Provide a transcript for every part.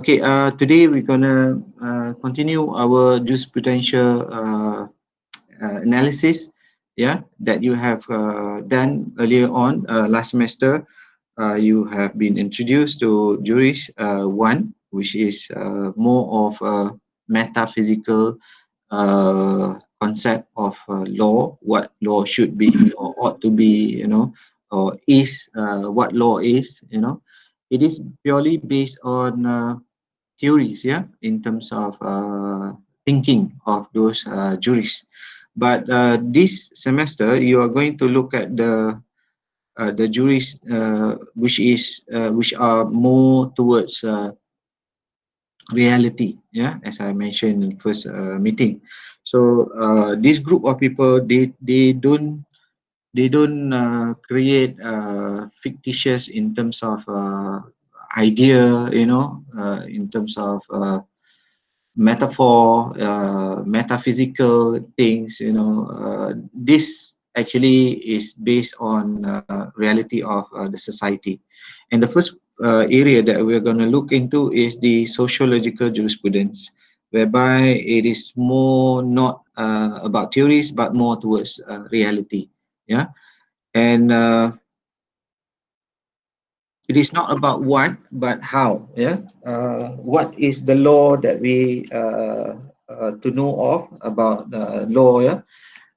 Okay, today we're gonna continue our jurisprudential analysis, yeah, that you have done earlier on last semester. You have been introduced to Juris 1, which is more of a metaphysical concept of law, what law should be or ought to be, or is what law is. It is purely based on theories, yeah, in terms of thinking of those jurists. But this semester, you are going to look at the jurists which are more towards reality, yeah, as I mentioned in the first meeting. So this group of people, they don't create fictitious in terms of idea, in terms of metaphor, metaphysical things. This actually is based on reality of the society. And the first area that we're going to look into is the sociological jurisprudence, whereby it is more not about theories but more towards reality. Yeah, and it is not about what but how. Yeah, what is the law that we to know of about law? Yeah,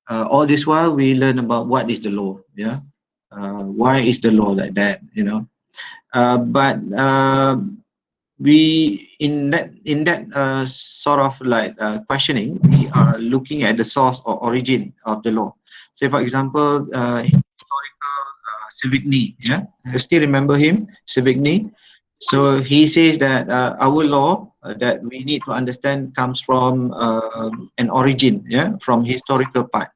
all this while we learn about what is the law. Yeah, why is the law like that? But we in that sort of like questioning, we are looking at the source or origin of the law. Say for example, historical Savigny. Yeah, I still remember him, Savigny. So he says that our law that we need to understand comes from an origin, yeah, from historical part.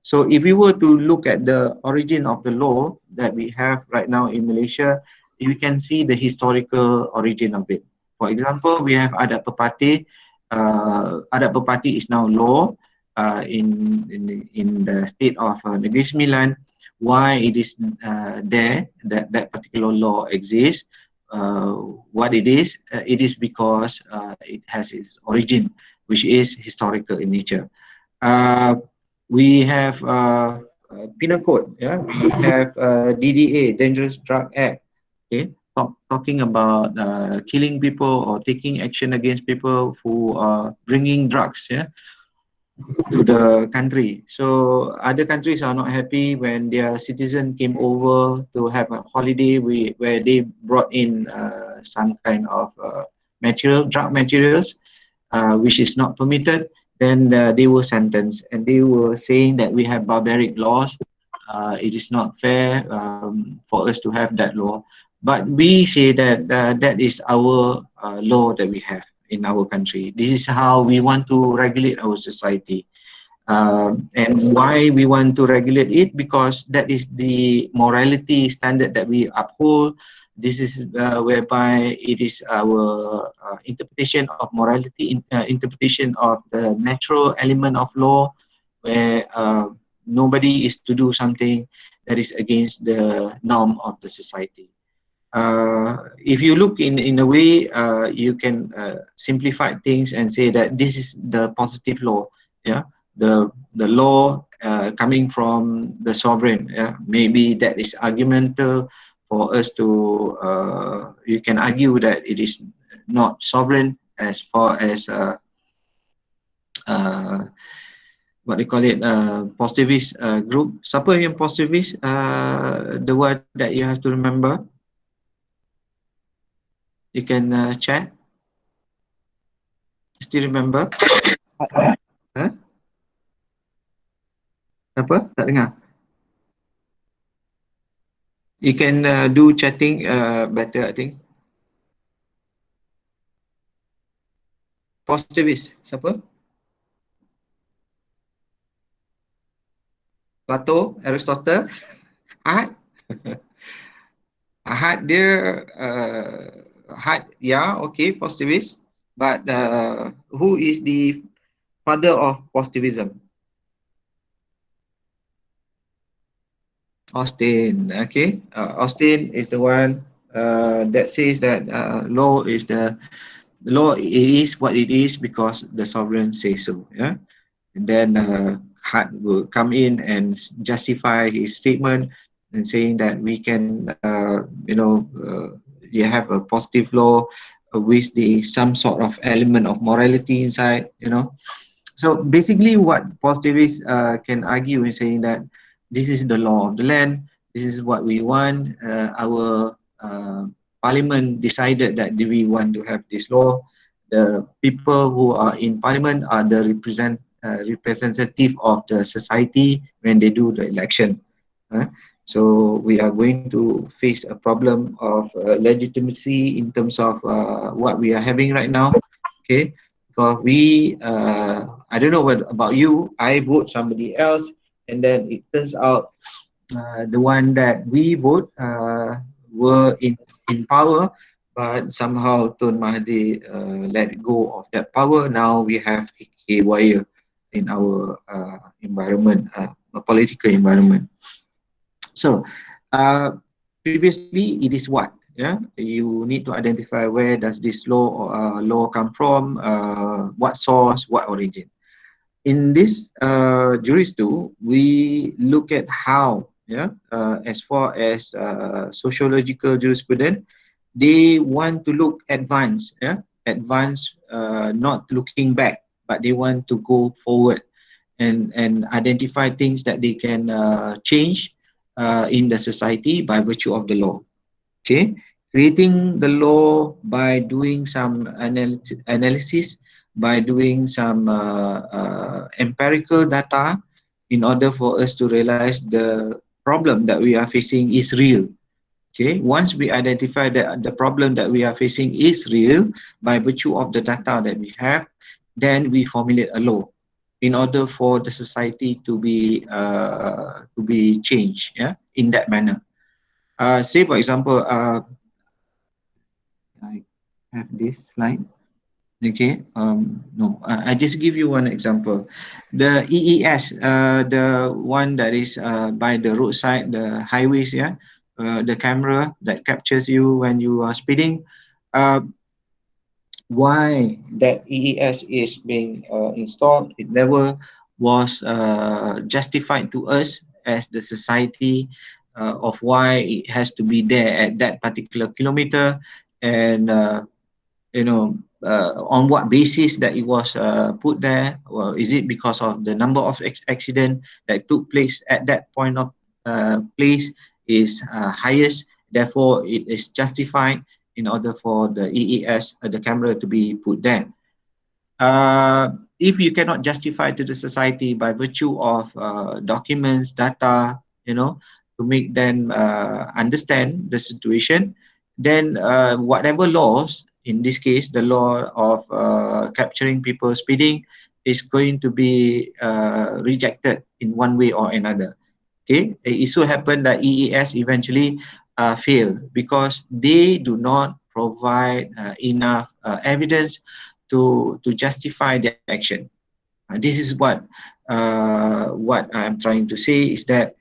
So if we were to look at the origin of the law that we have right now in Malaysia, you can see the historical origin of it. For example, we have Adat Pepatih. Adat Pepatih is now law in the state of Negeri Sembilan. Why it is there, that particular law exists, what it is because it has its origin, which is historical in nature. Uh, we have penal code, yeah, we have DDA, Dangerous Drug Act, okay, talking about killing people or taking action against people who are bringing drugs, yeah, to the country. So other countries are not happy when their citizen came over to have a holiday where they brought in some kind of drug materials, which is not permitted. Then they were sentenced, and they were saying that we have barbaric laws. It is not fair for us to have that law. But we say that that is our law that we have in our country. This is how we want to regulate our society. And why we want to regulate it? Because that is the morality standard that we uphold. This is whereby it is our interpretation of morality, interpretation of the natural element of law, where nobody is to do something that is against the norm of the society. If you look in a way, you can simplify things and say that this is the positive law. Yeah, the law coming from the sovereign. Yeah, maybe that is argumental for us to. You can argue that it is not sovereign as far as uh, what they call it, positivist group. Siapa yang positivist? The word that you have to remember. You can chat. Still remember? Huh? Apa? Tak dengar. You can do chatting better, I think. Positivist. Siapa? Plato, Aristotle, Ahad. Ahad dia Ahad, yeah, okay, positivist. But who is the father of positivism? Austin. Okay, Austin is the one that says that law is the law is what it is because the sovereign says so. Yeah, and then Hart will come in and justify his statement and saying that we can, you have a positive law with the some sort of element of morality inside. So basically, what positivists can argue in saying that this is the law of the land, this is what we want. Our parliament decided that we want to have this law. The people who are in parliament are the representative of the society when they do the election. Uh, so we are going to face a problem of legitimacy in terms of what we are having right now. Okay, because I don't know what about you, I vote somebody else, and then it turns out the one that we vote were in power, but somehow Tun Mahathir let go of that power. Now we have haywire in our environment, political environment. So, previously it is what? Yeah, you need to identify where does this law come from, what source, what origin. In this juris too, we look at how, as far as sociological jurisprudence, they want to look advanced, advanced, not looking back, but they want to go forward and identify things that they can change in the society by virtue of the law. Okay, creating the law by doing some analysis, by doing some empirical data, in order for us to realize the problem that we are facing is real. Okay, once we identify that the problem that we are facing is real by virtue of the data that we have, then we formulate a law in order for the society to be changed, in that manner. Say for example, I have this slide. Okay, no, I just give you one example. The EES, the one that is by the roadside, the highways, the camera that captures you when you are speeding. Uh, why that EES is being installed? It never was justified to us as the society of why it has to be there at that particular kilometer, and on what basis that it was put there. Well, is it because of the number of accident that took place at that point of place is highest, therefore it is justified in order for the EES, the camera, to be put there. If you cannot justify to the society by virtue of documents, data, to make them understand the situation, then whatever laws, in this case, the law of capturing people speeding, is going to be rejected in one way or another. Okay, it so happened that EES eventually failed because they do not provide enough evidence to justify their action. This is what I'm trying to say is that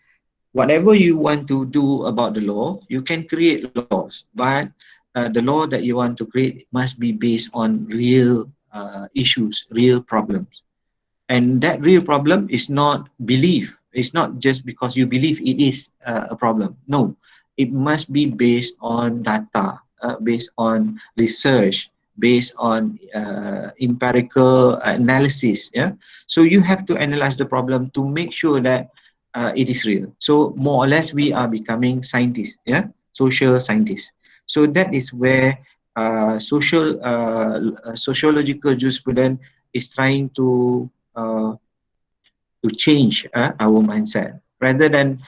whatever you want to do about the law, you can create laws, but the law that you want to create must be based on real issues, real problems. And that real problem is not belief. It's not just because you believe it is a problem. No, it must be based on data, based on research, based on empirical analysis. Yeah, so you have to analyze the problem to make sure that it is real. So more or less, we are becoming scientists. Yeah, social scientists. So that is where sociological jurisprudence is trying uh, to change our mindset, rather than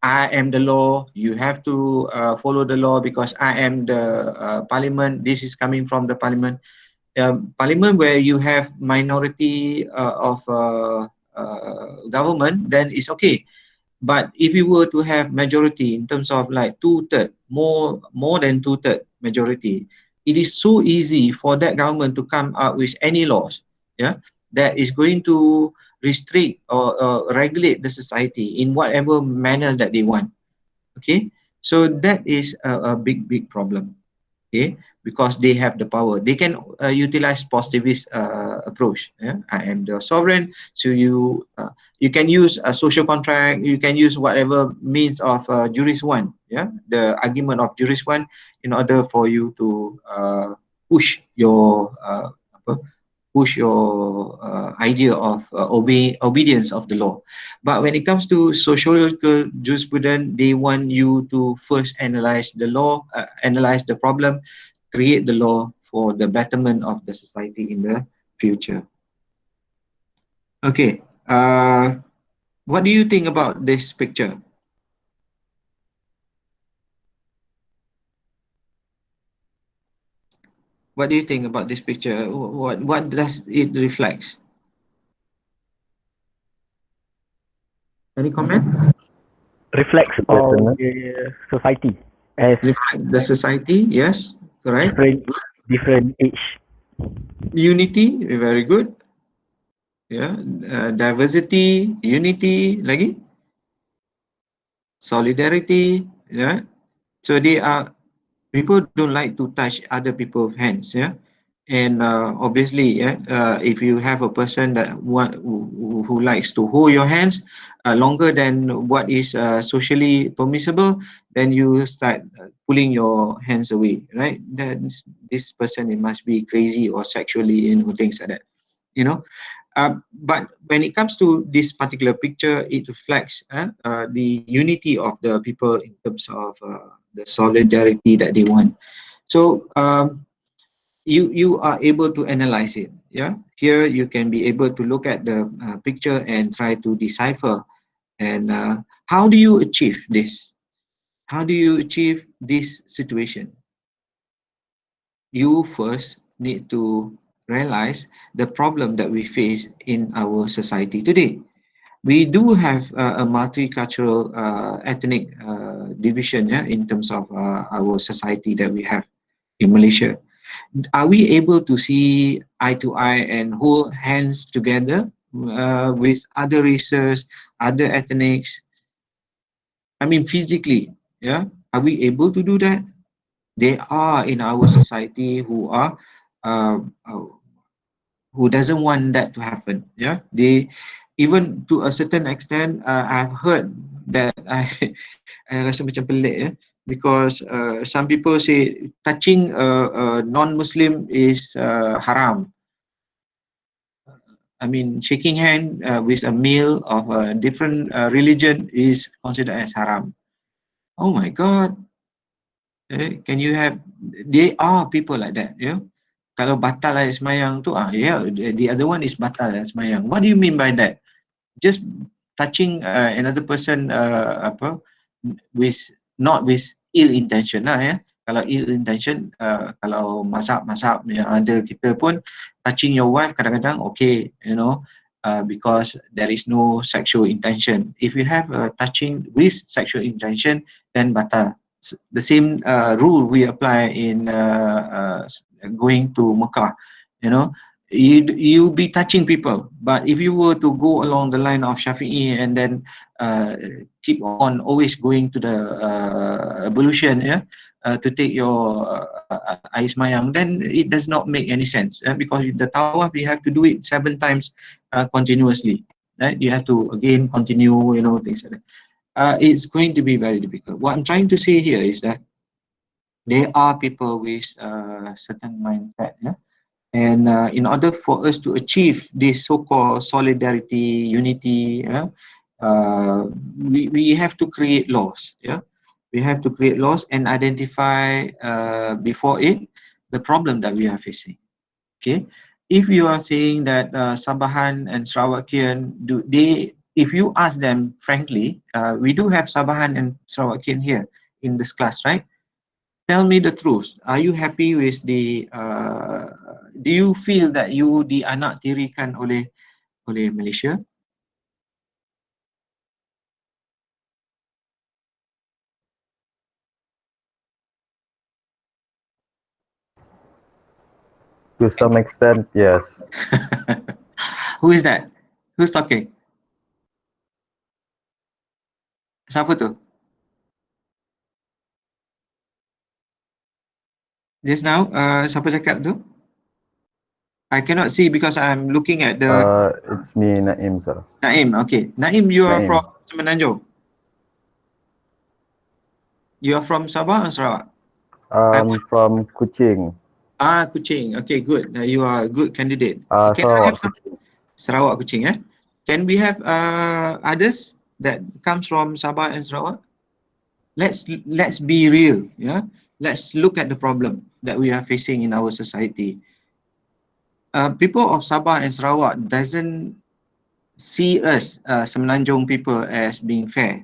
I am the law, you have to follow the law because I am the parliament, this is coming from the parliament. Parliament where you have minority of government, then it's okay. But if you were to have majority in terms of like two-third, more than two-third majority, it is so easy for that government to come up with any laws, that is going to restrict or regulate the society in whatever manner that they want. Okay, so that is a big problem. Okay, because they have the power. They can utilize positivist approach. Yeah? I am the sovereign, so you can use a social contract. You can use whatever means of juris one. Yeah, the argument of juris one in order for you to push your apa, push your idea of obedience of the law. But when it comes to sociological jurisprudence, they want you to first analyze the law, analyze the problem, create the law for the betterment of the society in the future. Okay, what do you think about this picture? What do you think about this picture? What does it reflect? Any comment? Reflects of Betterment. the society as Reflect the society, yes, correct. different different age. Unity, very good. Yeah, diversity, unity, lagi solidarity. Yeah, so they are people don't like to touch other people's hands. Yeah, and obviously, yeah, if you have a person that who likes to hold your hands longer than what is socially permissible, then you start pulling your hands away, right? Then this person, it must be crazy or sexually, things like that, you know. But when it comes to this particular picture, it reflects the unity of the people in terms of the solidarity that they want. So you are able to analyze it. Yeah, here you can be able to look at the picture and try to decipher. And how do you achieve this? How do you achieve this situation? You first need to realize the problem that we face in our society today. We do have a multicultural ethnic division, yeah, in terms of our society that we have in Malaysia. Are we able to see eye to eye and hold hands together with other races, other ethnics? I mean, physically, yeah. Are we able to do that? There are in our society uh, uh, who doesn't want that to happen. Yeah, they even to a certain extent. I've heard that I rasa macam pelik, ya, because some people say touching a non-Muslim is haram. I mean, shaking hand with a male of a different religion is considered as haram. Oh my God! Can you have? There are people like that, you know. Kalau batal lah semayang tu, yeah, the other one is batal lah semayang. What do you mean by that? Just touching another person apa with not with ill intention lah, ya. Kalau ill intention, kalau mazhab yang ada kita pun touching your wife kadang-kadang okay, you know, because there is no sexual intention. If you have touching with sexual intention, then batal. The same rule we apply in going to Mecca, you know. You be touching people, but if you were to go along the line of Shafi'i and then keep on always going to the ablution, yeah, to take your air semayang, then it does not make any sense, because the tawaf you have to do it 7 times continuously, right? You have to again continue, you know, things like that. It's going to be very difficult. What I'm trying to say here is that there are people with certain mindset, yeah? And in order for us to achieve this so-called solidarity, unity, yeah, we have to create laws. Yeah, we have to create laws and identify before it the problem that we are facing. Okay, if you are saying that Sabahan and Sarawakian do they, if you ask them frankly, we do have Sabahan and Sarawakian here in this class, right? Tell me the truth. Are you happy with the? Do you feel that you dianak tirikan oleh Malaysia? To some extent, yes. Who is that? Who's talking? Siapa tu? Just now, siapa cakap tu? I cannot see because I'm looking at the It's me, Naim, sir. Naim. Okay, Naim, you are Naim. from Semenanjung. You are from Sabah or Sarawak? From Kuching. Kuching. Okay, good. You are a good candidate. Can I Sarawak, have some Kuching. Sarawak Kuching? Can we have others that comes from Sabah and Sarawak? Let's be real. Yeah. Let's look at the problem that we are facing in our society. People of Sabah and Sarawak doesn't see us Semenanjung people as being fair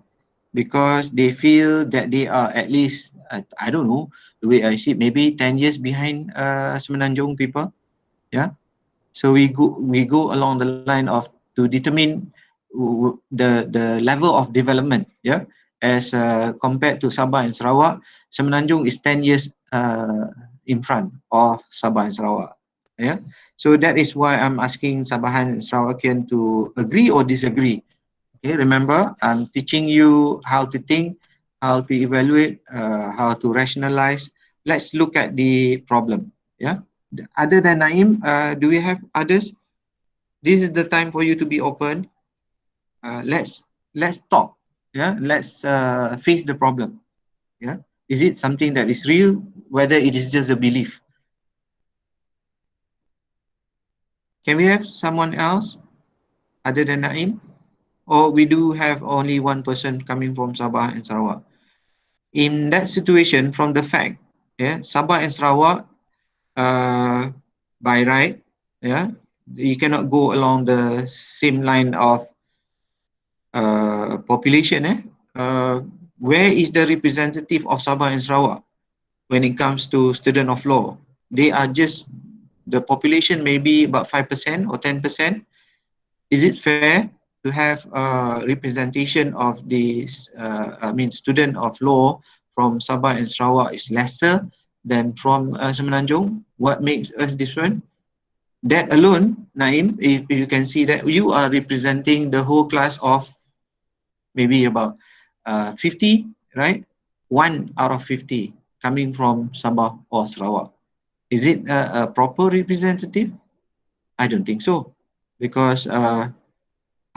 because they feel that they are at least I don't know the way I see it, maybe 10 years behind Semenanjung people. Yeah. So we go along the line of to determine the level of development. Yeah. As compared to Sabah and Sarawak, Semenanjung is 10 years in front of Sabah and Sarawak. Yeah. So that is why I'm asking Sabahan and Sarawakian to agree or disagree. Okay, remember, I'm teaching you how to think, how to evaluate, how to rationalize. Let's look at the problem. Yeah. Other than Naim, do we have others? This is the time for you to be open. Let's talk. Yeah. Let's face the problem. Yeah. Is it something that is real? Whether it is just a belief? Can we have someone else other than Naim? Or we do have only one person coming from Sabah and Sarawak? In that situation, from the fact, yeah, Sabah and Sarawak, by right, yeah, you cannot go along the same line of population. Where is the representative of Sabah and Sarawak when it comes to student of law? They are just the population, maybe about 5% or 10%. Is it fair to have a representation of the student of law from Sabah and Sarawak is lesser than from Semenanjung? What makes us different? That alone, Naim, if you can see that you are representing the whole class of maybe about 50, right? 1 out of 50 coming from Sabah or Sarawak. Is it a proper representative? I don't think so, because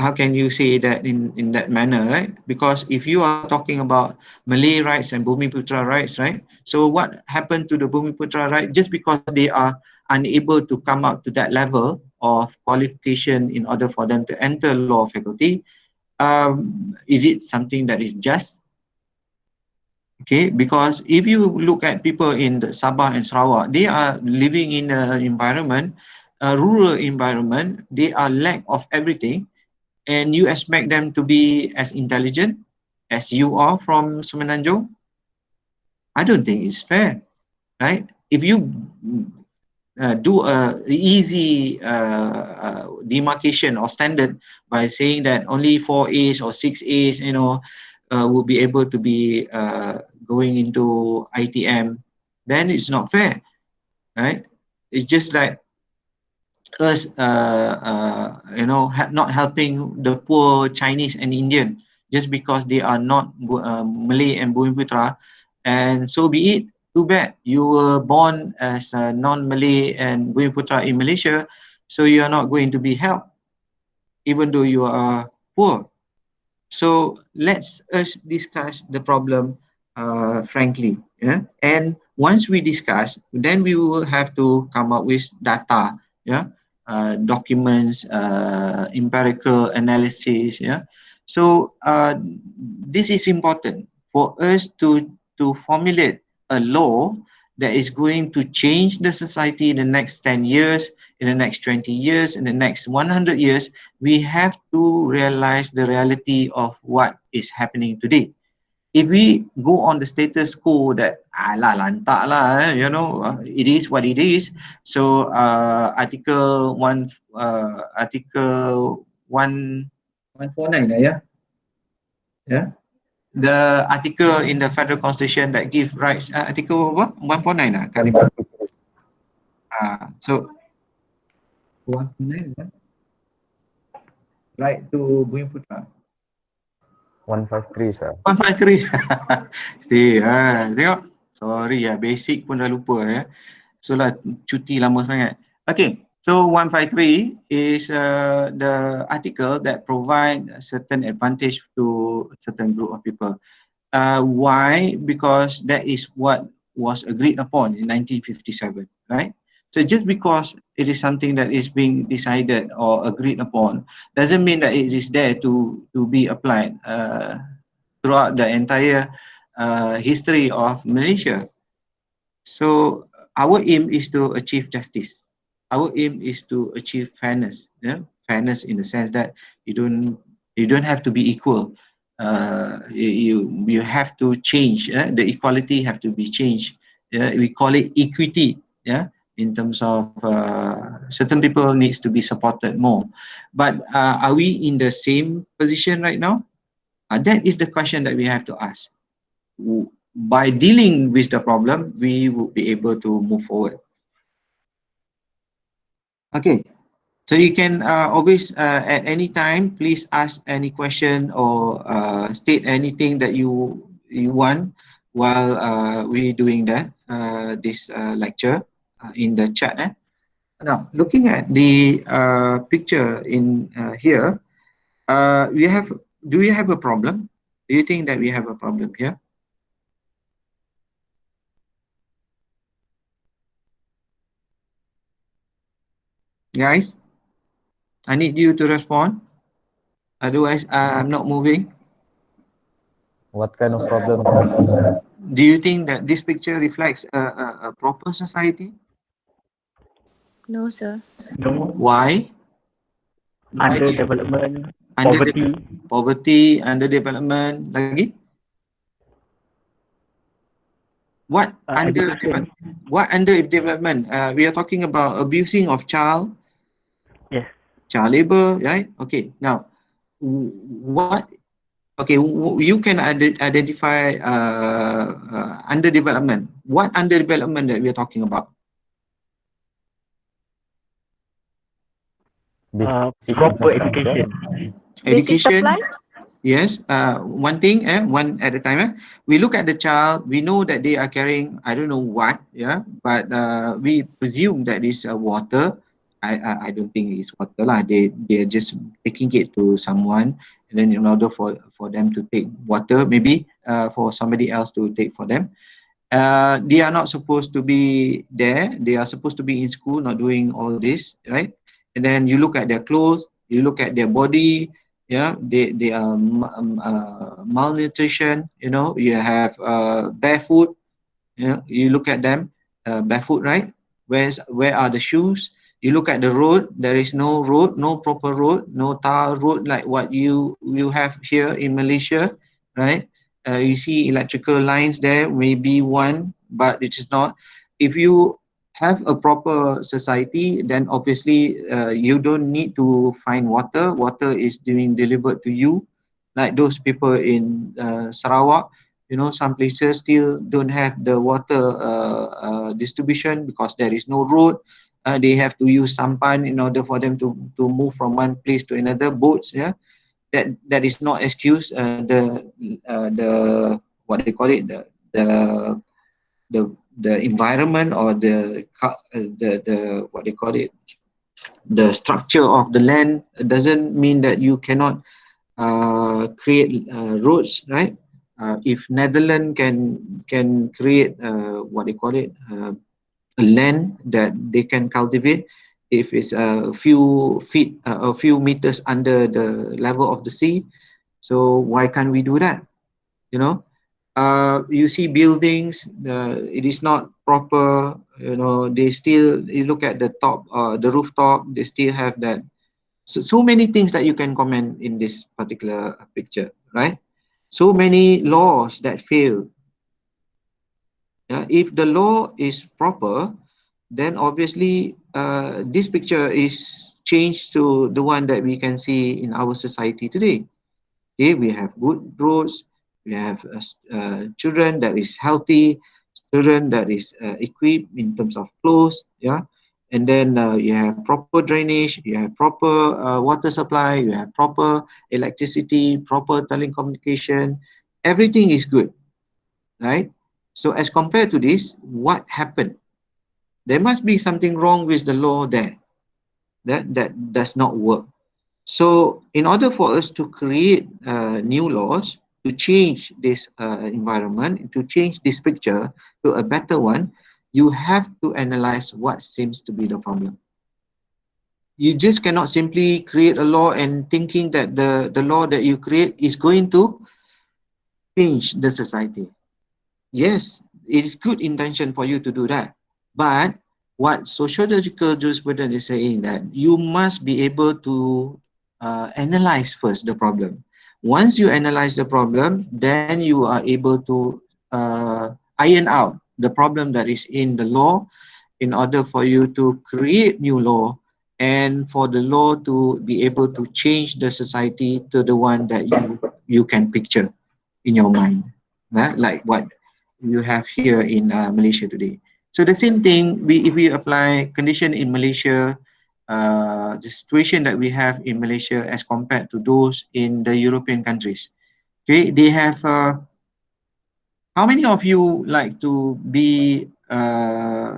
how can you say that in that manner, right? Because if you are talking about Malay rights and Bumiputra rights, right? So what happened to the Bumiputra right? Just because they are unable to come up to that level of qualification in order for them to enter law faculty, is it something that is just? Okay, because if you look at people in the Sabah and Sarawak, they are living in an environment, a rural environment. They are lack of everything, and you expect them to be as intelligent as you are from Semenanjung? I don't think it's fair, right? If you do a easy demarcation or standard by saying that only 4 A's or 6 A's, will be able to be going into ITM, then it's not fair, right? It's just like us, not helping the poor Chinese and Indian just because they are not Malay and Bumiputra, and so be it. Too bad you were born as a non-Malay and Bumiputra in Malaysia, so you are not going to be helped, even though you are poor. So let's us discuss the problem frankly. Yeah? And once we discuss, then we will have to come up with data, yeah, documents, empirical analysis. Yeah. So this is important for us to formulate a law that is going to change the society in the next 10 years, in the next 20 years, in the next 100 years. We have to realize the reality of what is happening today. If we go on the status quo that lantak lah, it is what it is. So article 149, yeah. The article in the federal constitution that give rights, article what? 149 I can't remember. So 149, right to Bumiputra. 153, sir. 153. See, tengok. Sorry ya, basic pun dah lupa ya. So lah cuti lama sangat. Okay, so 153 is the article that provide a certain advantage to a certain group of people. Why? Because that is what was agreed upon in 1957, right? So just because it is something that is being decided or agreed upon doesn't mean that it is there to be applied throughout the entire history of Malaysia. So our aim is to achieve justice. Our aim is to achieve fairness. Yeah, fairness in the sense that you don't have to be equal. You have to change. The equality have to be changed. Yeah, we call it equity. Yeah, in terms of certain people needs to be supported more. But are we in the same position right now? That is the question that we have to ask. By dealing with the problem, we will be able to move forward. Okay, so you can always at any time, please ask any question or state anything that you want while we doing that this lecture in the chat. Now, looking at the picture in here, we have. Do we have a problem? Do you think that we have a problem here? Guys, I need you to respond. Otherwise, I'm not moving. What kind of problem, sir? Do you think that this picture reflects a proper society? No, sir. No. Why? Underdevelopment, Under poverty. underdevelopment, lagi? What Education. underdevelopment? We are talking about abusing of child Yes. labor, right? Okay, now, what, okay, you can identify underdevelopment. What underdevelopment that we are talking about? Proper education. Basic Education. supplies? Yes, one thing, one at a time. We look at the child, we know that they are carrying, I don't know what, yeah, but we presume that is water. I don't think it's water lah. They're just taking it to someone, and then in order for them to take water, maybe for somebody else to take for them. They are not supposed to be there. They are supposed to be in school, not doing all this, right? And then you look at their clothes, you look at their body, yeah, they are malnutrition. You know, you have barefoot. You know, you look at them barefoot, right? Where are the shoes? You look at the road. There is no road, no proper road, no tar road like what you have here in Malaysia, right? You see electrical lines there, maybe one, but it is not. If you have a proper society, then obviously you don't need to find water. Water is being delivered to you, like those people in Sarawak. You know, some places still don't have the water distribution because there is no road. They have to use sampan in order for them to move from one place to another. Boats, yeah, that is not excuse. The what they call it, the environment or the what they call it, the structure of the land doesn't mean that you cannot create roads, right? If Netherlands can create what they call it, a land that they can cultivate, if it's a few feet, a few meters under the level of the sea, so why can't we do that? You know, you see buildings, it is not proper. You know, they still, you look at the top, the rooftop, they still have that. So many things that you can comment in this particular picture, right? So many laws that fail. If the law is proper, then obviously this picture is changed to the one that we can see in our society today. Okay, we have good roads, we have children that is healthy, children that is equipped in terms of clothes, yeah, and then you have proper drainage, you have proper water supply, you have proper electricity, proper telecommunication, everything is good, right? So as compared to this, what happened? There must be something wrong with the law there. That does not work. So in order for us to create new laws, to change this environment, to change this picture to a better one, you have to analyze what seems to be the problem. You just cannot simply create a law and thinking that the law that you create is going to change the society. Yes, it is good intention for you to do that. But what sociological jurisprudence is saying that you must be able to analyze first the problem. Once you analyze the problem, then you are able to iron out the problem that is in the law in order for you to create new law and for the law to be able to change the society to the one that you can picture in your mind, like what you have here in Malaysia today. So the same thing, if we apply condition in Malaysia, the situation that we have in Malaysia as compared to those in the European countries. Okay, they have. How many of you like to be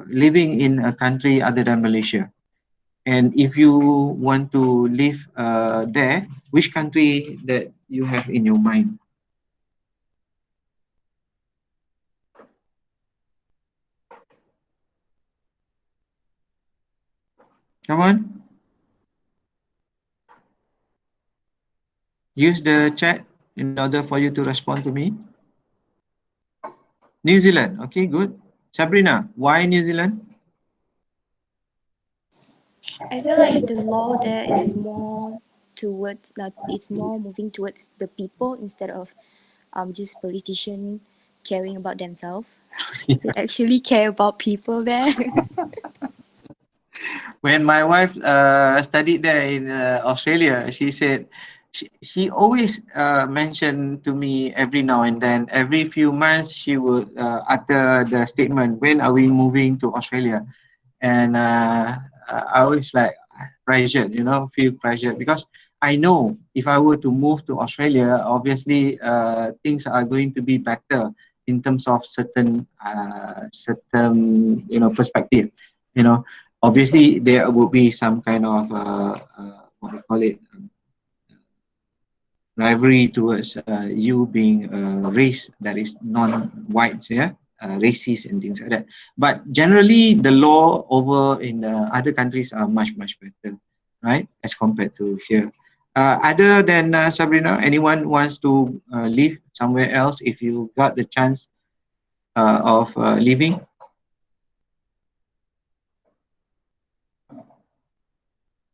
living in a country other than Malaysia? And if you want to live there, which country that you have in your mind? Come on. Use the chat in order for you to respond to me. New Zealand. Okay, good. Sabrina, why New Zealand? I feel like the law there is more towards, like, it's more moving towards the people instead of just politician caring about themselves. They actually care about people there. When my wife studied there in Australia, she said she always mentioned to me every now and then, every few months, she would utter the statement, when are we moving to Australia? And I always like pressured, feel pressured because I know if I were to move to Australia, obviously things are going to be better in terms of certain perspective. Obviously there will be some kind of what we call it, rivalry towards you being a race that is non-white, racist and things like that. But generally, the law over in other countries are much better, right, as compared to here. Other than Sabrina, anyone wants to live somewhere else if you got the chance of living?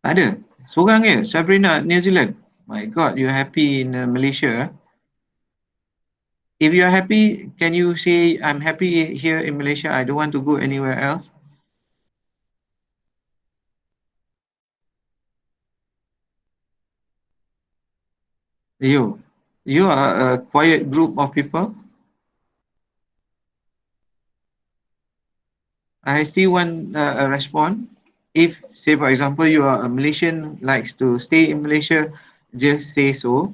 Ada? Seorang je, Sabrina, New Zealand. My God, you're happy in Malaysia. If you're happy, can you say, I'm happy here in Malaysia, I don't want to go anywhere else? You are a quiet group of people. I still want a response. If, say, for example, you are a Malaysian, likes to stay in Malaysia, just say so.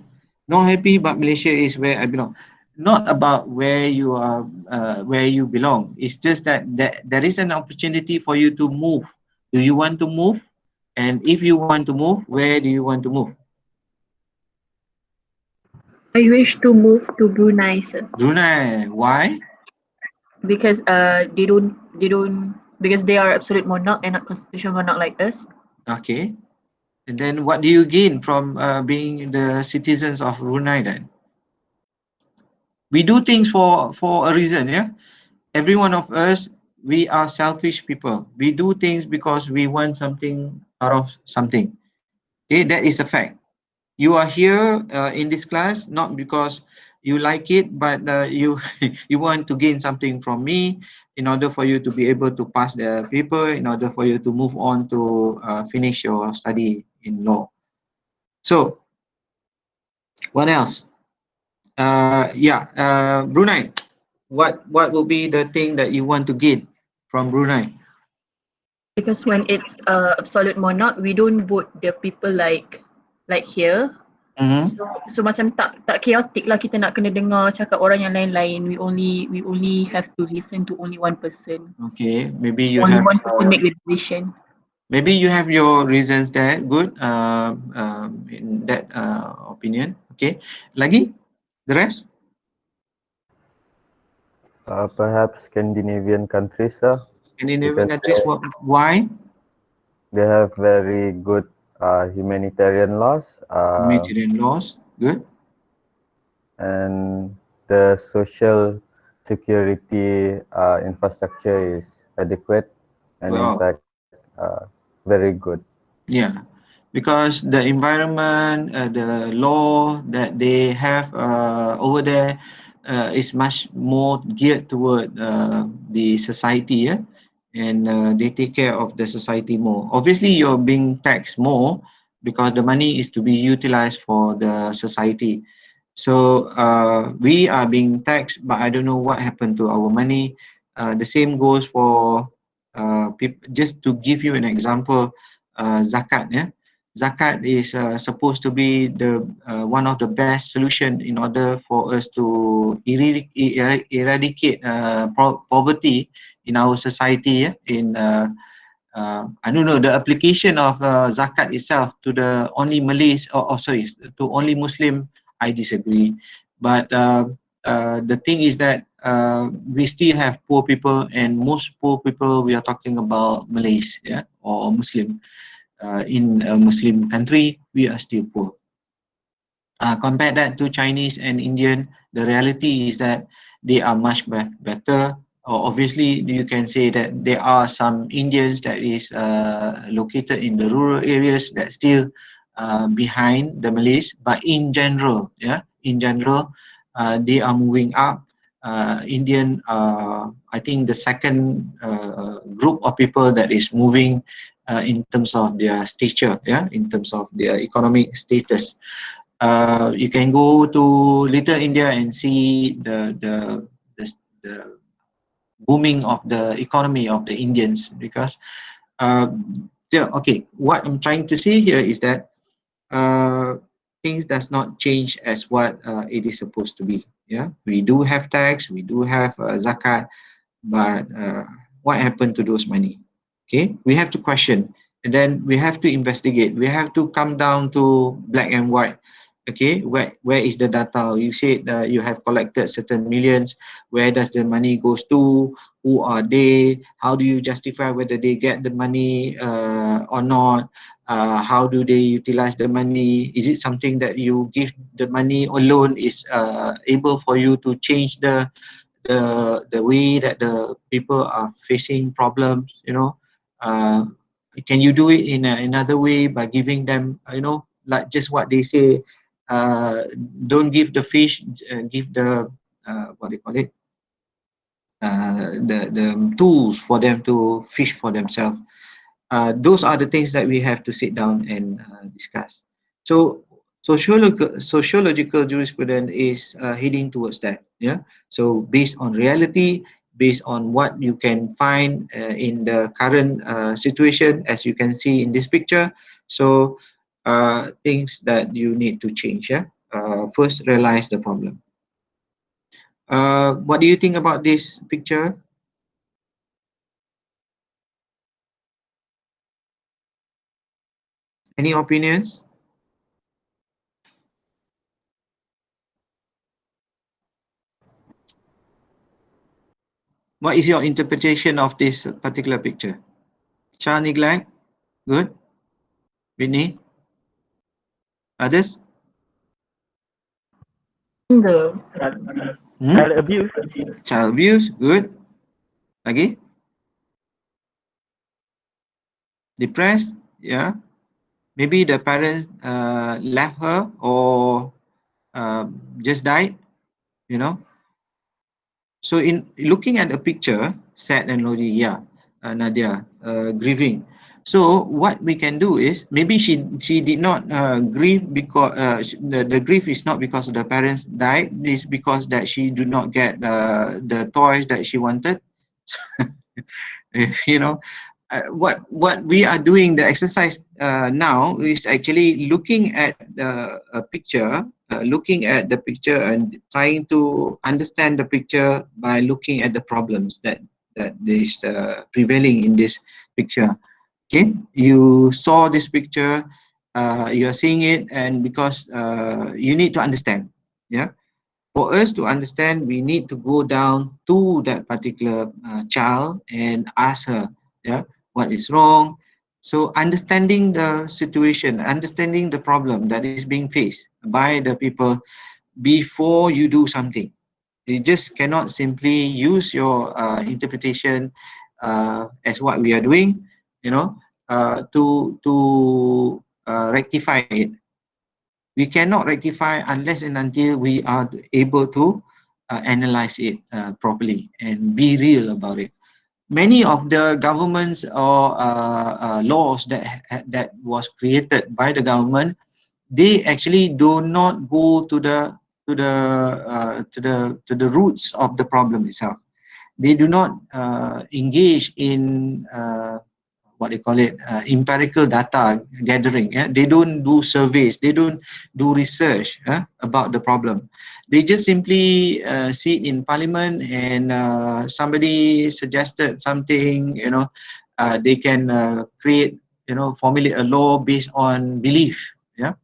Not happy, but Malaysia is where I belong. Not about where you are, where you belong. It's just that there is an opportunity for you to move. Do you want to move? And if you want to move, where do you want to move? I wish to move to Brunei, sir, Brunei. Why? because because they are absolute monarch and not constitutional monarch like us. Okay. And then what do you gain from being the citizens of Brunei then? We do things for a reason, yeah? Every one of us, we are selfish people. We do things because we want something out of something. Okay, that is a fact. You are here in this class not because you like it, but you you want to gain something from me in order for you to be able to pass the paper, in order for you to move on to finish your study in law. So what else? Brunei. What will be the thing that you want to gain from Brunei? Because when it's absolute monarch, we don't vote the people like here. So macam tak chaotic lah, kita nak kena dengar cakap orang yang lain-lain. We only have to listen to only one person. Okay, maybe you Only have one person make the decision. maybe you have your reasons there. Good. In that opinion. Okay. Lagi, the rest. Perhaps Scandinavian countries, sir. Scandinavian Because countries. Why? they have very good humanitarian laws. Humanitarian laws. Good. And the social security infrastructure is adequate and in Well, fact very good. yeah, because the environment, the law that they have over there is much more geared toward the society, yeah? And they take care of the society more. Obviously, you're being taxed more because the money is to be utilized for the society. So we are being taxed, but I don't know what happened to our money. The same goes for people. Just to give you an example, zakat. Yeah, zakat is supposed to be the one of the best solution in order for us to eradicate poverty in our society. Yeah, in I don't know the application of zakat itself to the only Malays or sorry to only Muslim. I disagree, but the thing is that we still have poor people, and most poor people we are talking about Malays, yeah, or Muslim. In a Muslim country, we are still poor. Compare that to Chinese and Indian, the reality is that they are much better. Obviously, you can say that there are some Indians that is located in the rural areas that still behind the Malays, but in general, yeah, in general, they are moving up. Indian, I think the second group of people that is moving in terms of their stature, yeah, in terms of their economic status. You can go to Little India and see the booming of the economy of the Indians because okay, what I'm trying to say here is that things does not change as what it is supposed to be. Yeah, we do have tax, we do have zakat, but what happened to those money? Okay, we have to question, and then we have to investigate. We have to come down to black and white. Okay, where is the data? You said you have collected certain millions. Where does the money goes to? Who are they? How do you justify whether they get the money or not? How do they utilize the money? Is it something that you give the money alone is able for you to change the way that the people are facing problems, you know? Can you do it in another way by giving them, you know, like just what they say, don't give the fish, give the what do you call it, the tools for them to fish for themselves. Those are the things that we have to sit down and discuss. So sociological jurisprudence is heading towards that. Yeah. So based on reality, based on what you can find in the current situation, as you can see in this picture. So things that you need to change. Yeah. First, realize the problem. What do you think about this picture? Any opinions? What is your interpretation of this particular picture? Child neglect, good. Whitney, others? The child abuse. Child abuse, good. Lagi? Depressed, yeah. Maybe the parents left her or just died, you know. So in looking at the picture, sad and lonely, yeah, Nadia, grieving. So what we can do is maybe she did not grieve because the grief is not because the parents died. It's because that she do not get the toys that she wanted. You know, what we are doing, the exercise now is actually looking at a picture, looking at the picture and trying to understand the picture by looking at the problems that is prevailing in this picture. Okay, you saw this picture, you are seeing it, and because you need to understand. Yeah, for us to understand, we need to go down to that particular child and ask her, yeah, what is wrong. So understanding the situation, understanding the problem that is being faced by the people before you do something. You just cannot simply use your interpretation as what we are doing, you know, to rectify it. We cannot rectify unless and until we are able to analyze it properly and be real about it. Many of the governments or laws that was created by the government, they actually do not go to the roots of the problem itself. They do not engage in what they call it, empirical data gathering. Yeah? They don't do surveys, they don't do research about the problem. They just simply sit in parliament and somebody suggested something, you know, they can create, you know, formulate a law based on belief. Yeah.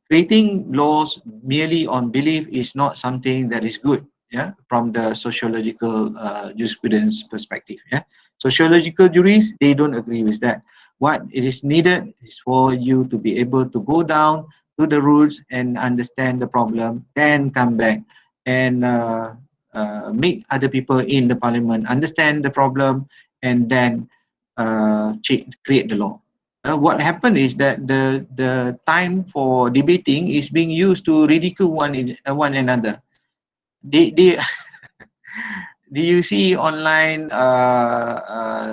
Creating laws merely on belief is not something that is good, yeah, from the sociological jurisprudence perspective. Yeah, sociological jurists, they don't agree with that. What it is needed is for you to be able to go down to the roots and understand the problem, then come back and make other people in the parliament understand the problem, and then create the law. What happened is that the time for debating is being used to ridicule one another. They do you see online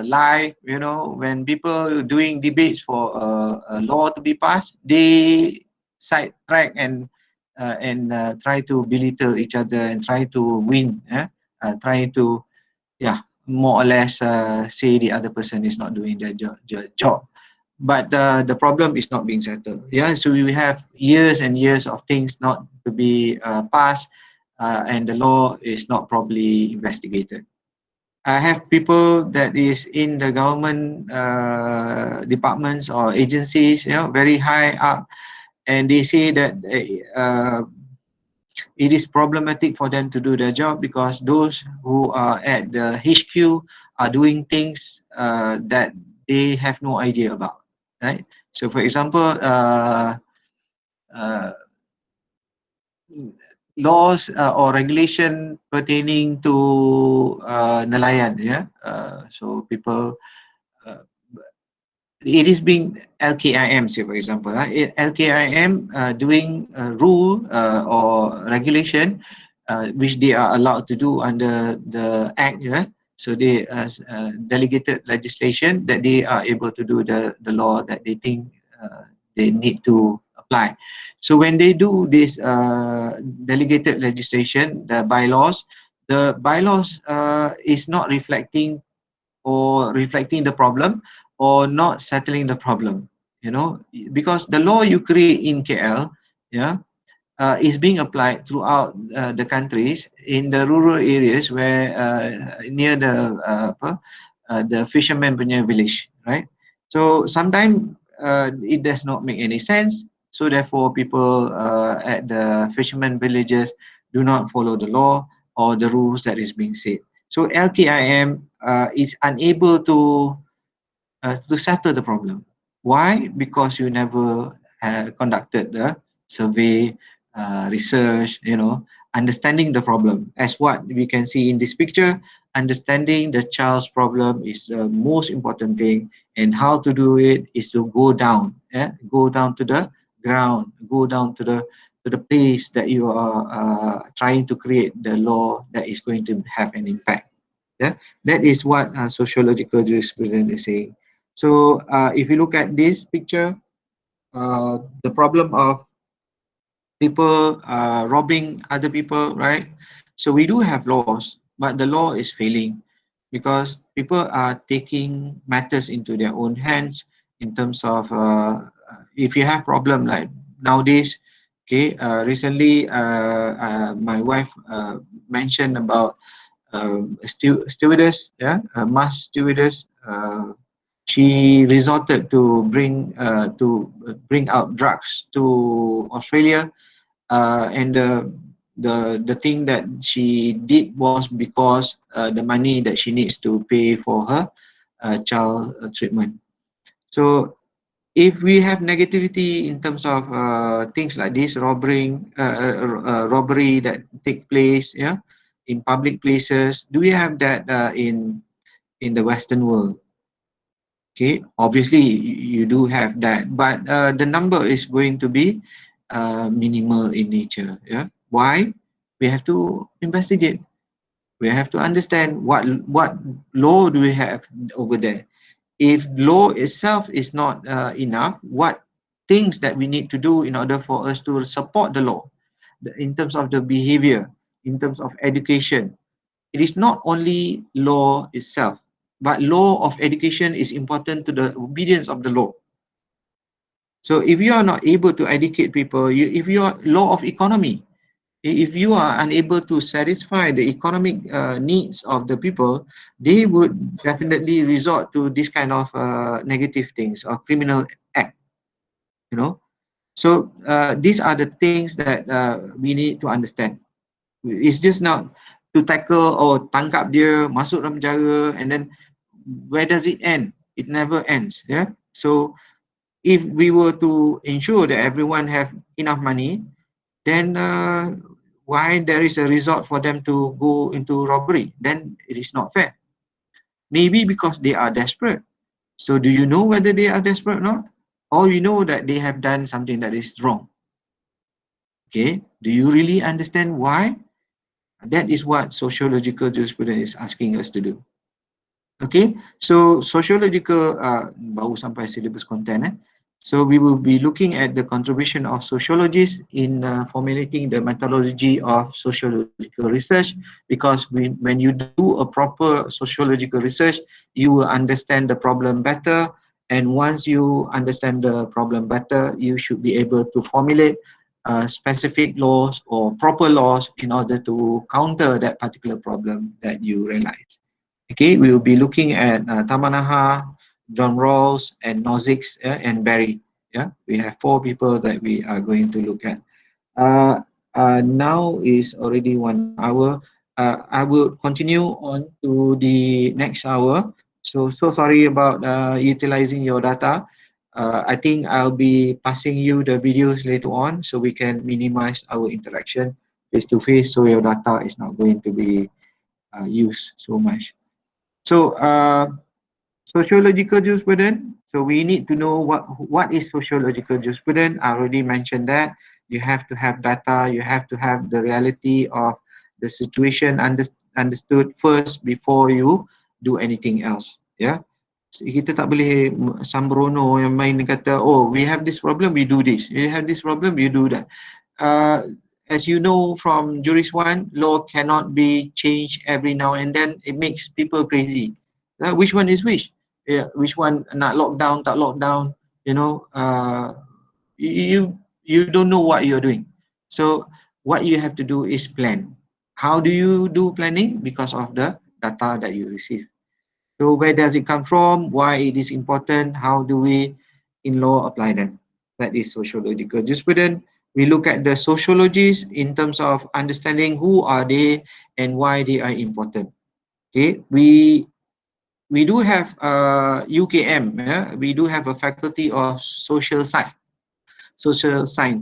live, you know, when people doing debates for a law to be passed, they sidetrack and try to belittle each other and try to win, try to, yeah, more or less say the other person is not doing their job. But the problem is not being settled. Yeah, so we have years and years of things not to be passed, and the law is not properly investigated. I have people that is in the government departments or agencies, you know, very high up, and they say that it is problematic for them to do their job because those who are at the HQ are doing things that they have no idea about, right? So, for example, uh, laws or regulation pertaining to nelayan, yeah. So people, it is being LKIM, say for example, LKIM doing a rule or regulation which they are allowed to do under the Act, yeah. So they delegated legislation that they are able to do the law that they think they need to apply. So when they do this delegated legislation, the bylaws is not reflecting the problem or not settling the problem, you know, because the law you create in KL, yeah, is being applied throughout the countries in the rural areas where near the fisherman punya village, right? So sometimes it does not make any sense. So therefore, people at the fisherman villages do not follow the law or the rules that is being said. So LKIM is unable to settle the problem. Why? Because you never conducted the survey, research, you know, understanding the problem. As what we can see in this picture, understanding the child's problem is the most important thing, and how to do it is to go down, go down to the ground, go down to the place that you are trying to create the law that is going to have an impact. Yeah, that is what sociological jurisprudence is saying. So if you look at this picture, the problem of people robbing other people, right? So we do have laws, but the law is failing because people are taking matters into their own hands in terms of if you have problem like nowadays. Okay, recently my wife mentioned about a stewardess, yeah, a mass stewardess. She resorted to bring out drugs to Australia, and the thing that she did was because the money that she needs to pay for her child treatment. So if we have negativity in terms of things like this, robbery that take place, yeah, in public places, do we have that in the Western world? Okay, obviously you do have that, but the number is going to be minimal in nature. Yeah, why? We have to investigate. We have to understand what law do we have over there. If law itself is not enough, what things that we need to do in order for us to support the law in terms of the behavior, in terms of education. It is not only law itself, but law of education is important to the obedience of the law. So if you are not able to educate people, if you are law of economy, if you are unable to satisfy the economic needs of the people, they would definitely resort to this kind of negative things or criminal act, you know. So these are the things that we need to understand. It's just not to tackle or tangkap dia, masuk dalam penjara, and then where does it end? It never ends. Yeah. So if we were to ensure that everyone have enough money, then why there is a resort for them to go into robbery? Then it is not fair. Maybe because they are desperate. So do you know whether they are desperate or not? Or you know that they have done something that is wrong. Okay. Do you really understand why? That is what sociological jurisprudence is asking us to do. Okay, so sociological baru sampai syllabus content. So we will be looking at the contribution of sociologists in formulating the methodology of sociological research, because when you do a proper sociological research, you will understand the problem better, and once you understand the problem better, you should be able to formulate specific laws or proper laws in order to counter that particular problem that you realize. Okay, we will be looking at Tamanaha, John Rawls, and Nozick, and Barry. Yeah, we have 4 people that we are going to look at. Now is already 1 hour. I will continue on to the next hour. So sorry about utilizing your data. I think I'll be passing you the videos later on so we can minimize our interaction face to face, so your data is not going to be used so much. So sociological jurisprudence. So we need to know what is sociological jurisprudence. I already mentioned that. You have to have data. You have to have the reality of the situation understood first before you do anything else. Yeah. So, kita tak boleh sambrono yang main kata, oh, we have this problem, we do this. We have this problem, you do that. As you know from Juris 1, law cannot be changed every now and then. It makes people crazy. Which one is which? Yeah, which one nak lockdown, tak lockdown? You know, you don't know what you're doing. So what you have to do is plan. How do you do planning? Because of the data that you receive. So where does it come from? Why it is important? How do we in law apply them? That is sociological jurisprudence. We look at the sociologists in terms of understanding who are they and why they are important. Okay, we do have UKM. Yeah? We do have a faculty of social science.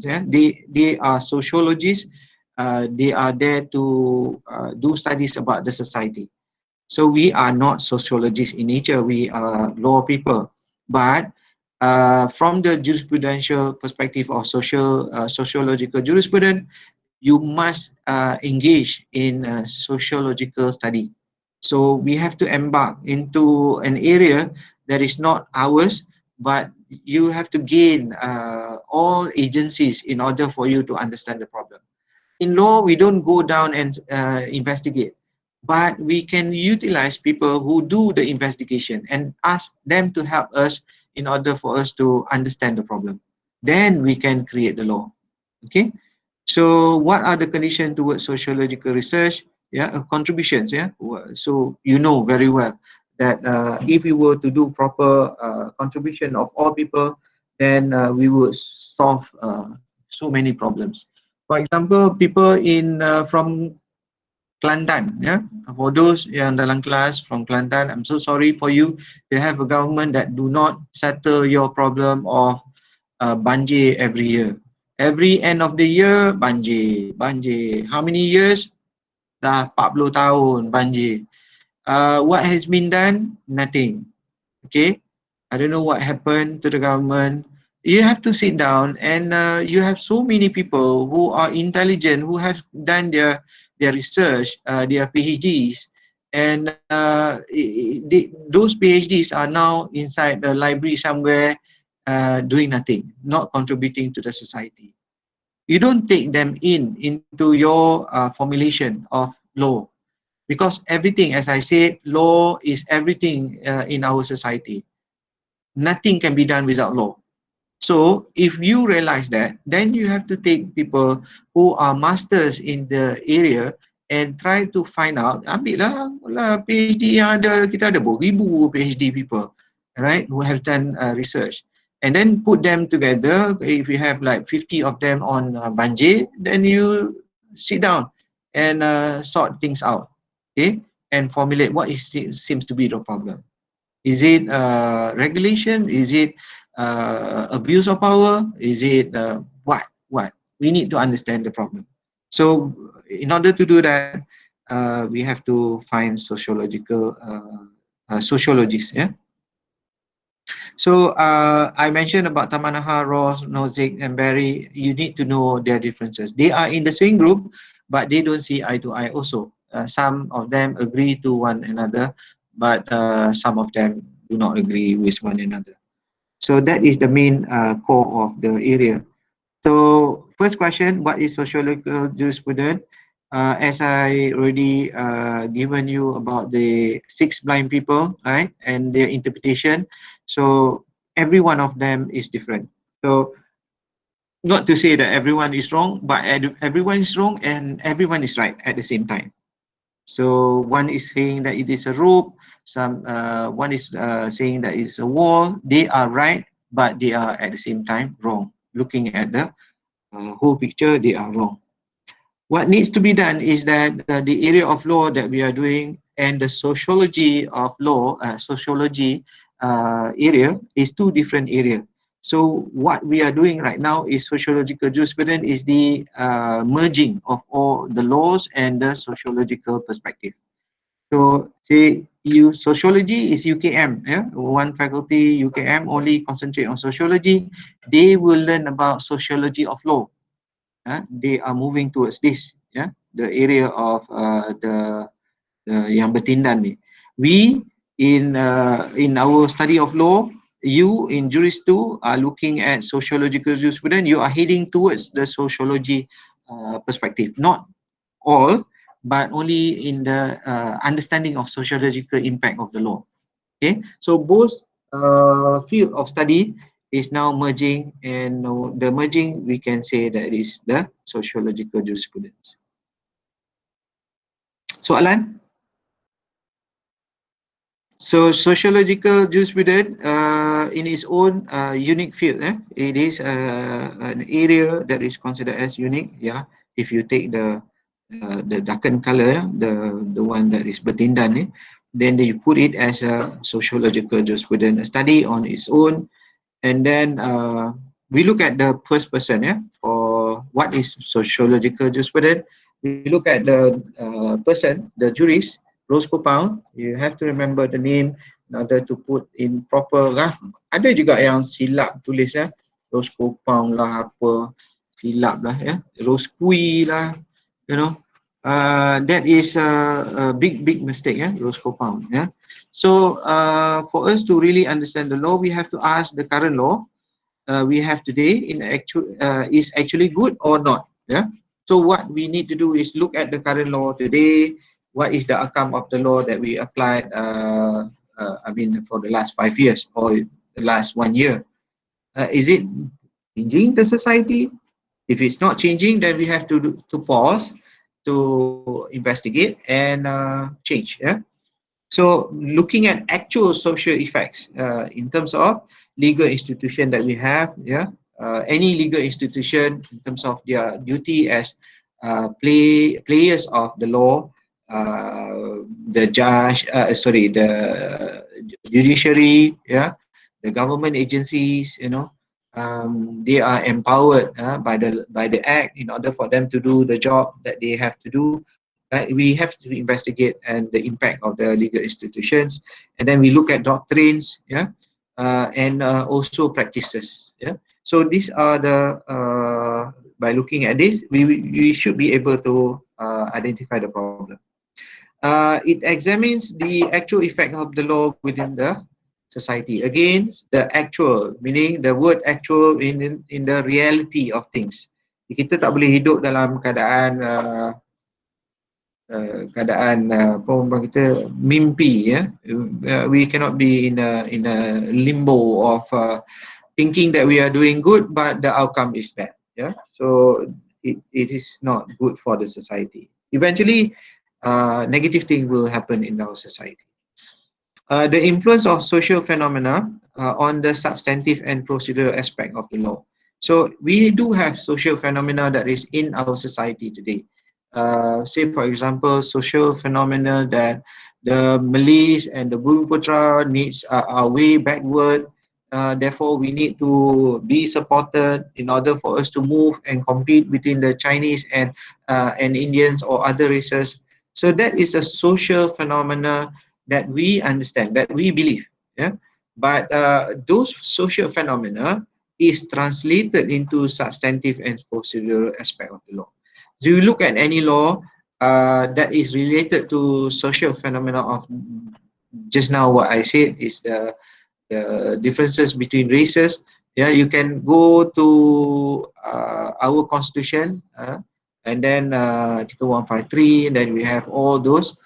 Yeah? They are sociologists. They are there to do studies about the society. So we are not sociologists in nature, we are law people. But from the jurisprudential perspective of sociological jurisprudence, you must engage in sociological study. So we have to embark into an area that is not ours, but you have to gain all agencies in order for you to understand the problem. In law, we don't go down and investigate. but we can utilize people who do the investigation and ask them to help us in order for us to understand the problem. Then we can create the law. Okay. So what are the conditions towards sociological research? Yeah, contributions. Yeah. So you know very well that if we were to do proper contribution of all people, then we would solve so many problems. For example, people in from Kelantan, yeah. For those yang dalam kelas from Kelantan, I'm so sorry for you. They have a government that do not settle your problem of banjir every year. Every end of the year, banjir, banjir. How many years? Dah 40 tahun banjir. What has been done? Nothing. Okay. I don't know what happened to the government. You have to sit down and you have so many people who are intelligent, who have done their research, their PhDs, and those PhDs are now inside the library somewhere doing nothing, not contributing to the society. You don't take them into your formulation of law, because everything, as I said, law is everything in our society. Nothing can be done without law. So if you realize that, then you have to take people who are masters in the area and try to find out. Ambil lah PhD yang ada, kita ada beribu PhD people, right, who have done research. And then put them together. If you have like 50 of them on banjir, then you sit down and sort things out, okay, and formulate what seems to be the problem. Is it regulation? Is it abuse of power? Is it what? What? We need to understand the problem. So in order to do that, we have to find sociological sociologists. Yeah. So I mentioned about Tamanaha, Ross, Nozick, and Barry. You need to know their differences. They are in the same group, but they don't see eye to eye also. Some of them agree to one another, but some of them do not agree with one another. So that is the main core of the area. So first question, what is sociological jurisprudence? As I already given you about the 6 blind people, right, and their interpretation. So every one of them is different. So not to say that everyone is wrong, but everyone is wrong and everyone is right at the same time. So one is saying that it is a rope, one is saying that it's a wall. They are right, but they are at the same time wrong. Looking at the whole picture, they are wrong. What needs to be done is that the area of law that we are doing and the sociology of law, area is 2 different areas. So what we are doing right now is sociological jurisprudence is the merging of all the laws and the sociological perspective. So say you sociology is UKM, yeah, one faculty UKM only concentrate on sociology. They will learn about sociology of law. They are moving towards this, yeah, the area of the yang bertindan ni. We in our study of law, you in Juris 2 are looking at sociological jurisprudence. You are heading towards the sociology perspective, not all, but only in the understanding of sociological impact of the law. Okay, so both field of study is now merging, and the merging we can say that is the sociological jurisprudence. Soalan? So sociological jurisprudence in its own unique field. It is an area that is considered as unique. Yeah, if you take the darkened color, the one that is bertindan, then you put it as a sociological jurisprudence, a study on its own. And then we look at the first person, yeah, for what is sociological jurisprudence. We look at the person, the jurist, Roscoe Pound. You have to remember the name in order to put in proper. Ada juga yang silap tulis, ya, Roscoe Pound lah, apa silap lah, ya, Roscoe lah, you know. That is a big mistake, yeah, Roscoe Pound, yeah. So for us to really understand the law, we have to ask the current law we have today is actually good or not, yeah. So what we need to do is look at the current law today, what is the outcome of the law that we applied, for the last 5 years or the last 1 year? Is it changing the society? If it's not changing, then we have to pause, to investigate and change. Yeah. So looking at actual social effects in terms of legal institution that we have, any legal institution in terms of their duty as players of the law, the judiciary, the government agencies, they are empowered by the act in order for them to do the job that they have to do. We have to investigate and the impact of the legal institutions, and then we look at doctrines, and also practices. So these are the by looking at this, we should be able to identify the problem. It examines the actual effect of the law within the society. Again, the actual, meaning the word actual in the reality of things. Kita tak boleh hidup dalam keadaan apa orang kita mimpi, we cannot be in a limbo of thinking that we are doing good but the outcome is bad. So it is not good for the society. Eventually negative thing will happen in our society. The influence of social phenomena on the substantive and procedural aspect of the law. So we do have social phenomena that is in our society today. Say for example, social phenomena that the Malays and the Bumiputra needs are way backward. Therefore, we need to be supported in order for us to move and compete between the Chinese and Indians or other races. So that is a social phenomena that we understand, that we believe. But those social phenomena is translated into substantive and procedural aspect of the law. So you look at any law that is related to social phenomena of just now what I said is the differences between races. You can go to our constitution, and then Article 153, and then we have all those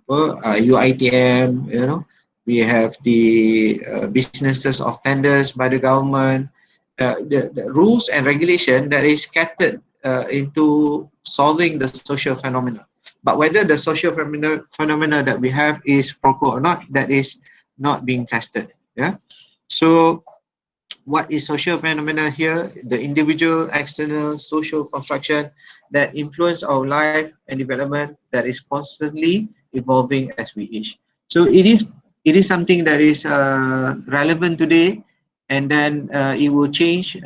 UITM, we have the businesses of tenders by the government, the rules and regulation that is scattered into solving the social phenomena. But whether the social phenomena that we have is proper or not, that is not being tested. So what is social phenomena here? The individual, external, social construction that influence our life and development that is constantly evolving as we age. So it is something that is relevant today, and then it will change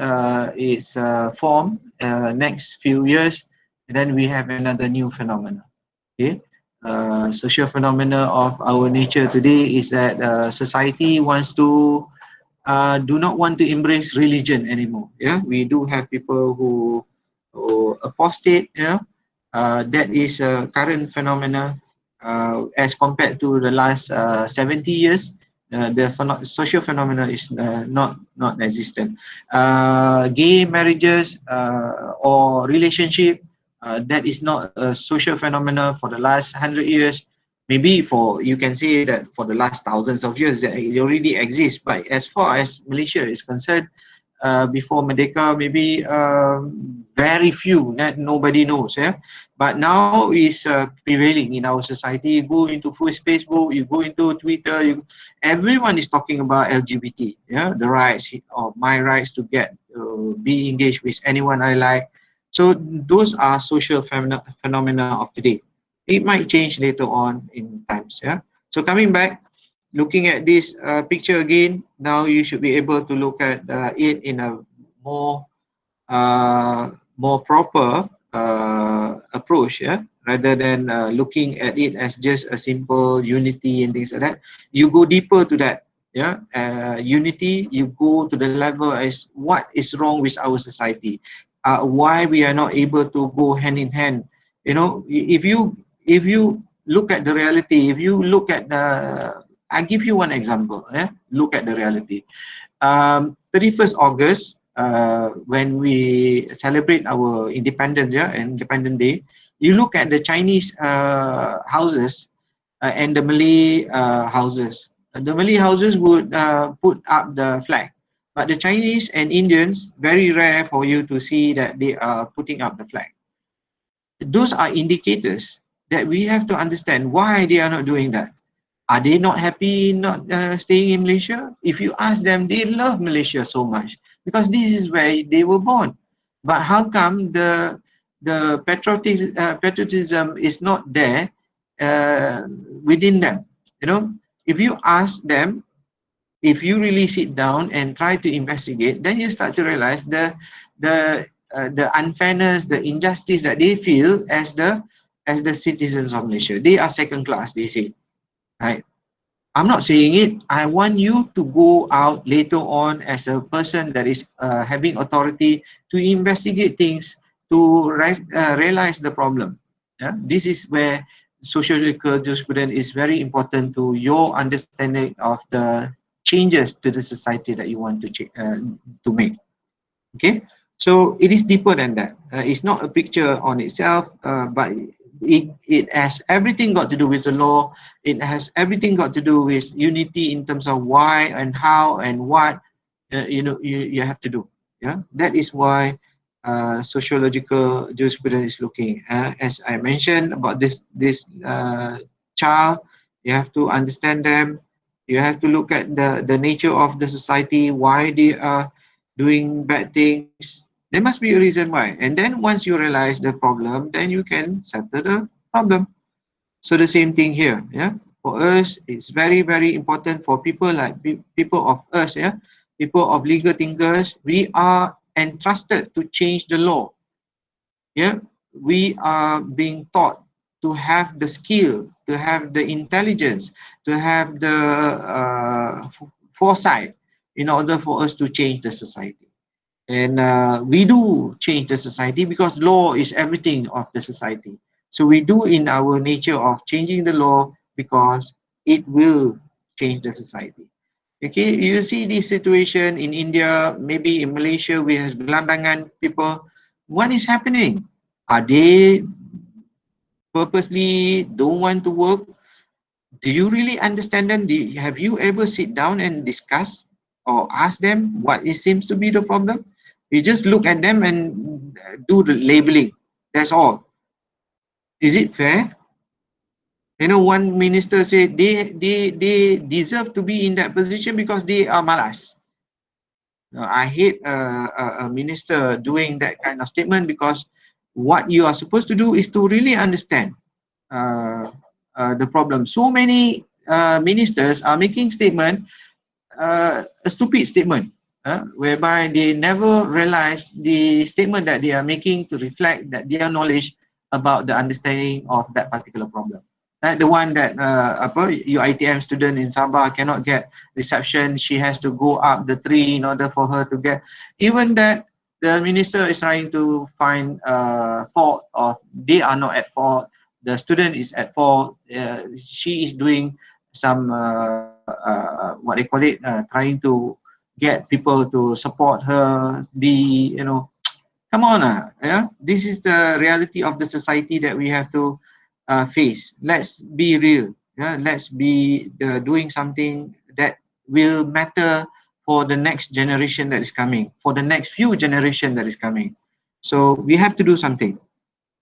its form next few years, and then we have another new phenomena. Social phenomena of our nature today is that society wants to do not want to embrace religion anymore. We do have people who apostate. That is a current phenomena as compared to the last 70 years. The social phenomena is not existent. Gay marriages or relationship, that is not a social phenomena for the last 100 years. Maybe you can say that for the last thousands of years that it already exists, but as far as Malaysia is concerned, before Merdeka, maybe very few, nobody knows. But now is prevailing in our society. You go into Facebook, you go into Twitter, everyone is talking about LGBT, the rights or my rights to be engaged with anyone I like. So those are social phenomena of today. It might change later on in times. So coming back, looking at this picture again, now you should be able to look at it in a more proper approach, rather than looking at it as just a simple unity and things like that. You go deeper to that. Unity, you go to the level as what is wrong with our society, why we are not able to go hand in hand. If you look at the reality, if you look at I give you one example. Look at the reality. 31st August, when we celebrate our independence, Independence Day, You look at the Chinese houses and the Malay houses. The Malay houses would put up the flag, but the Chinese and Indians, very rare for you to see that they are putting up the flag. Those are indicators that we have to understand why they are not doing that. Are they not happy not staying in Malaysia? If you ask them, they love Malaysia so much because this is where they were born. But how come the patriotism is not there within them? You know, if you ask them, if you really sit down and try to investigate, then you start to realize the unfairness, the injustice that they feel as the citizens of Malaysia. They are second class, they say, right? I'm not saying it. I want you to go out later on as a person that is having authority to investigate things, to realize the problem. Yeah? This is where sociological jurisprudence is very important to your understanding of the changes to the society that you want to make. Okay, so it is deeper than that. It's not a picture on itself, but it has everything got to do with the law. It has everything got to do with unity in terms of why and how and what you have to do. Yeah, that is why sociological jurisprudence is looking. As I mentioned about this child, you have to understand them. You have to look at the nature of the society, why they are doing bad things. There must be a reason why. And then once you realize the problem, then you can settle the problem. So the same thing here. Yeah. For us, it's very, very important for people like people of us, yeah, people of legal thinkers. We are entrusted to change the law. Yeah. We are being taught to have the skill, to have the intelligence, to have the foresight in order for us to change the society. And we do change the society because law is everything of the society. So we do in our nature of changing the law because it will change the society. Okay, you see this situation in India, maybe in Malaysia, we have gelandangan people. What is happening? Are they purposely don't want to work? Do you really understand them? Have you ever sit down and discuss or ask them what it seems to be the problem? You just look at them and do the labeling. That's all. Is it fair? You know, one minister said they deserve to be in that position because they are malas. I hate a minister doing that kind of statement because what you are supposed to do is to really understand the problem. So many ministers are making statement, a stupid statement, whereby they never realize the statement that they are making to reflect that their knowledge about the understanding of that particular problem. The one that your ITM student in Sabah cannot get reception, she has to go up the tree in order for her to get. Even that, the minister is trying to find fault of they are not at fault. The student is at fault. She is doing some what they call it, trying to get people to support her. Come on, yeah. This is the reality of the society that we have to face. Let's be real. Yeah, let's be doing something that will matter for the next generation that is coming, for the next few generation that is coming. So we have to do something.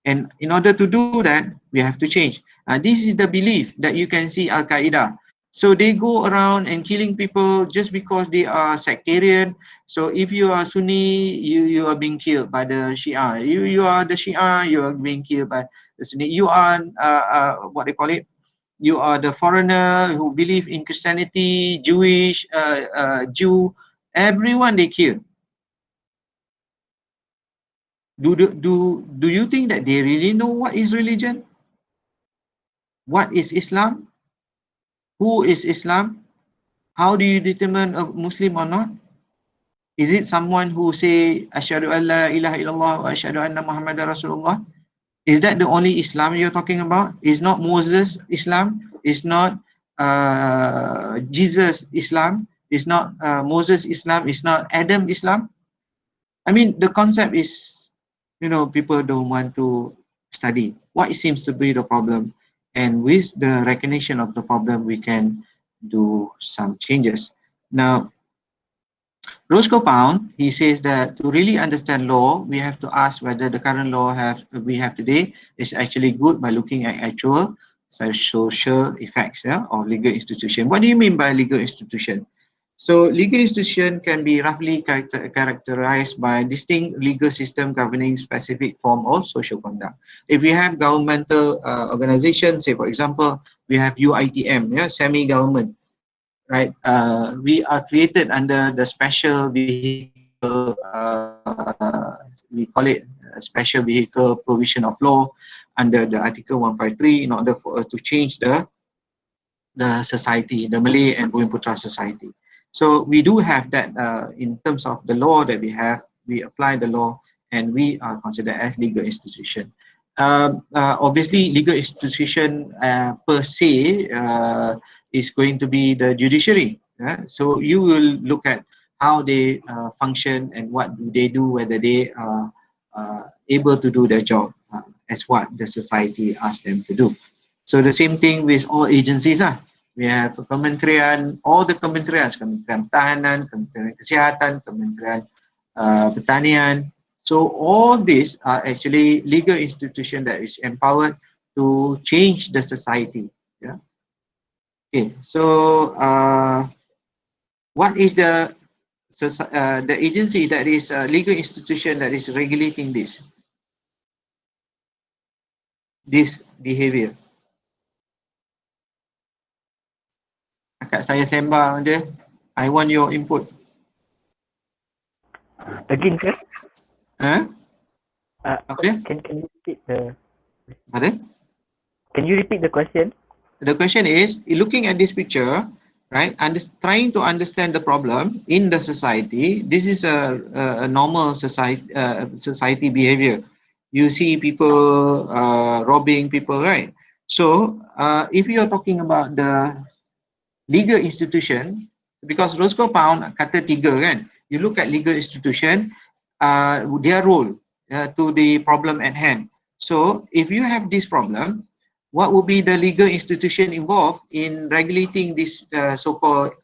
And in order to do that, we have to change. This is the belief that you can see Al-Qaeda. So they go around and killing people just because they are sectarian. So if you are Sunni, you are being killed by the Shia. You are the Shia, you are being killed by the Sunni. You are what they call it. You are the foreigner who believe in Christianity, Jewish, Jew. Everyone they kill. Do you think that they really know what is religion? What is Islam? Who is Islam? How do you determine a Muslim or not? Is it someone who say Asyhadu an la ilaha illallah wa asyhadu anna Muhammadar Rasulullah? Is that the only Islam you're talking about? Is not Moses Islam? Is not Jesus Islam? Is not Moses Islam? Is not Adam Islam? I mean, the concept is, people don't want to study what seems to be the problem, and with the recognition of the problem, we can do some changes. Now, Roscoe found, he says that to really understand law, we have to ask whether the current law we have today is actually good by looking at actual social effects, yeah, of legal institution. What do you mean by legal institution? So legal institution can be roughly characterized by distinct legal system governing specific form of social conduct. If we have governmental organizations, say for example, we have UITM, yeah, semi-government, right? We are created under the special vehicle, we call it a special vehicle provision of law under the Article 153 in order for us to change the society, the Malay and Bumiputra society. So we do have that in terms of the law that we apply the law and we are considered as legal institution. Obviously, legal institution per se is going to be the judiciary. So you will look at how they function and what do they do, whether they are able to do their job as what the society asks them to do. So the same thing with all agencies lah. We have kementerian, all the kementerian, Kementerian Pertahanan, Kementerian Kesihatan, Kementerian Pertanian. So all these are actually legal institution that is empowered to change the society. Yeah. Okay. So what is the agency that is a legal institution that is regulating this behavior? Akak saya sembang je. I want your input. Again, sir? Huh? Okay. Can you repeat the? Pardon? Can you repeat the question? The question is, looking at this picture, right? Trying to understand the problem in the society. This is a normal society behavior. You see people robbing people, right? So if you are talking about the legal institution, because Roscoe found kata tiga kan, you look at legal institution, their role to the problem at hand. So if you have this problem, what would be the legal institution involved in regulating this so-called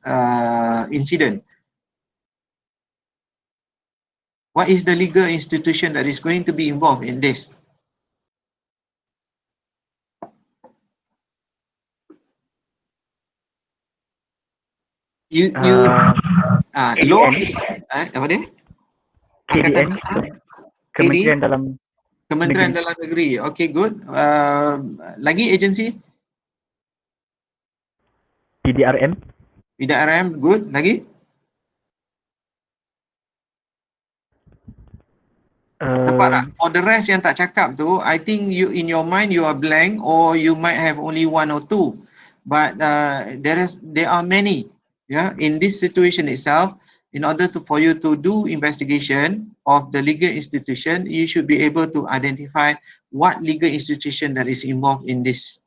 incident? What is the legal institution that is going to be involved in this? Law is apa dia? KDN, Kementerian Dalam Kementerian Dalam Negeri. Okay, good. Lagi agensi? PDRM. PDRM, good. Lagi? Nampak tak? For the rest yang tak cakap tu, I think you in your mind you are blank or you might have only one or two. But there are many. Yeah, in this situation itself, in order for you to do investigation of the legal institution, you should be able to identify what legal institution that is involved in this.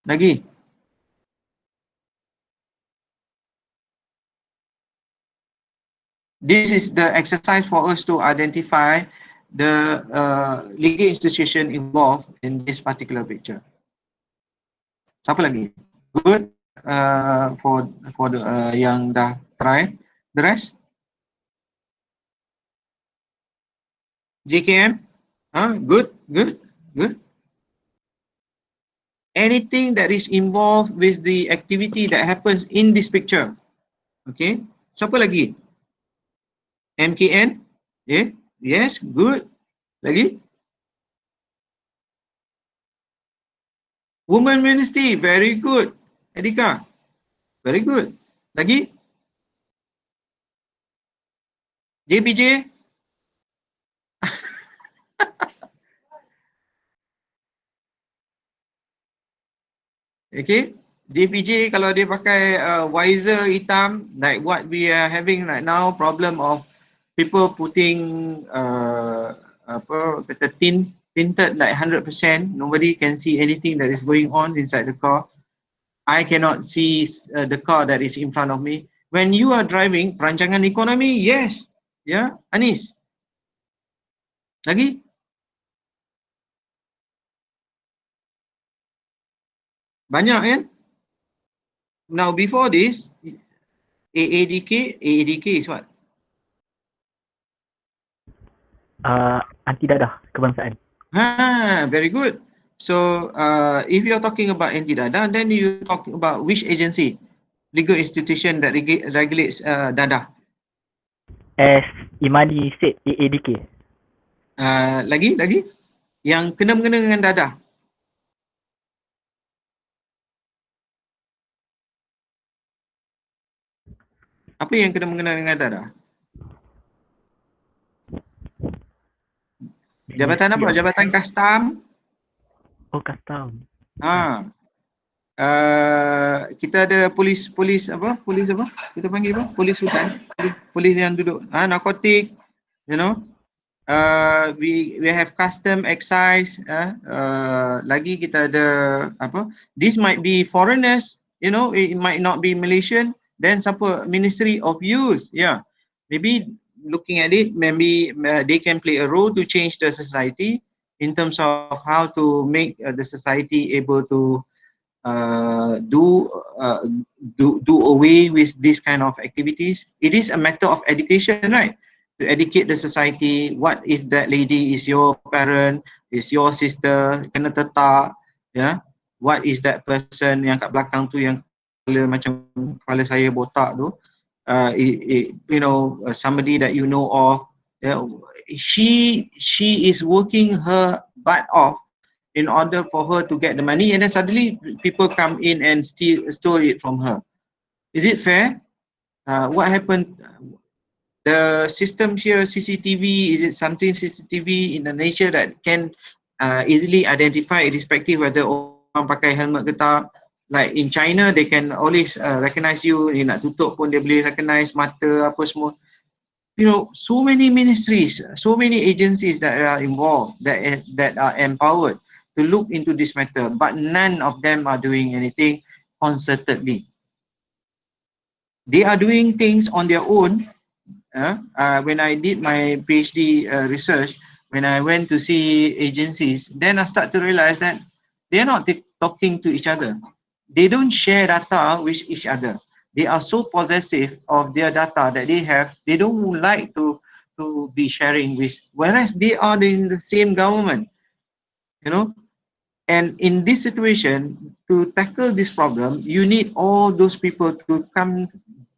Lagi? This is the exercise for us to identify the legal institution involved in this particular picture. Siapa lagi? Good. For the yang dah try. The rest? JKM? Good. Anything that is involved with the activity that happens in this picture. Okay. Siapa lagi? MKN? Yeah. Yes, good. Lagi? Women Ministry, very good. Edika, very good. Lagi? JPJ? Okay. JPJ kalau dia pakai visor hitam, like what we are having right now, problem of people putting tinted like 100%, nobody can see anything that is going on inside the car. I cannot see the car that is in front of me. When you are driving, perancangan ekonomi, yes, Ya, Anis. Lagi? Banyak kan? Now before this, AADK is what? Anti dadah kebangsaan. Very good. So if you're talking about anti-dadah, then you talk about which agency, legal institution that regulates dadah. As Imani said, AADK. Lagi, yang kena-mengena dengan dadah. Apa yang kena-mengena dengan dadah? Jabatan apa? Jabatan Kastam. Oh, custom. Kita ada polis apa? Kita panggil apa? Polis hutan. Polis yang duduk. Narkotik, you know. We have custom, excise. Lagi kita ada apa? This might be foreigners, you know. It might not be Malaysian. Then siapa? Ministry of Youth. Yeah. Maybe looking at it, maybe they can play a role to change the society in terms of how to make the society able to do away with this kind of activities. It is a matter of education, right? To educate the society. What if that lady is your parent, is your sister, kena tetak, yeah? What is that person yang kat belakang tu yang kepala macam kepala saya botak tu? You know, somebody that you know of. Yeah? She is working her butt off in order for her to get the money, and then suddenly people come in and steal it from her. Is it fair? What happened? The system here, CCTV, is it something CCTV in the nature that can easily identify irrespective whether orang pakai helmet ke tak? Like in China, they can always recognize you. You nak tutup pun dia boleh recognize mata apa semua. You know, so many ministries, so many agencies that are involved, that are empowered to look into this matter, but none of them are doing anything concertedly. They are doing things on their own. When I did my PhD research, when I went to see agencies, then I start to realize that they are not talking to each other. They don't share data with each other. They are so possessive of their data that they have, they don't like to be sharing with, whereas they are in the same government, you know. And in this situation, to tackle this problem, you need all those people to come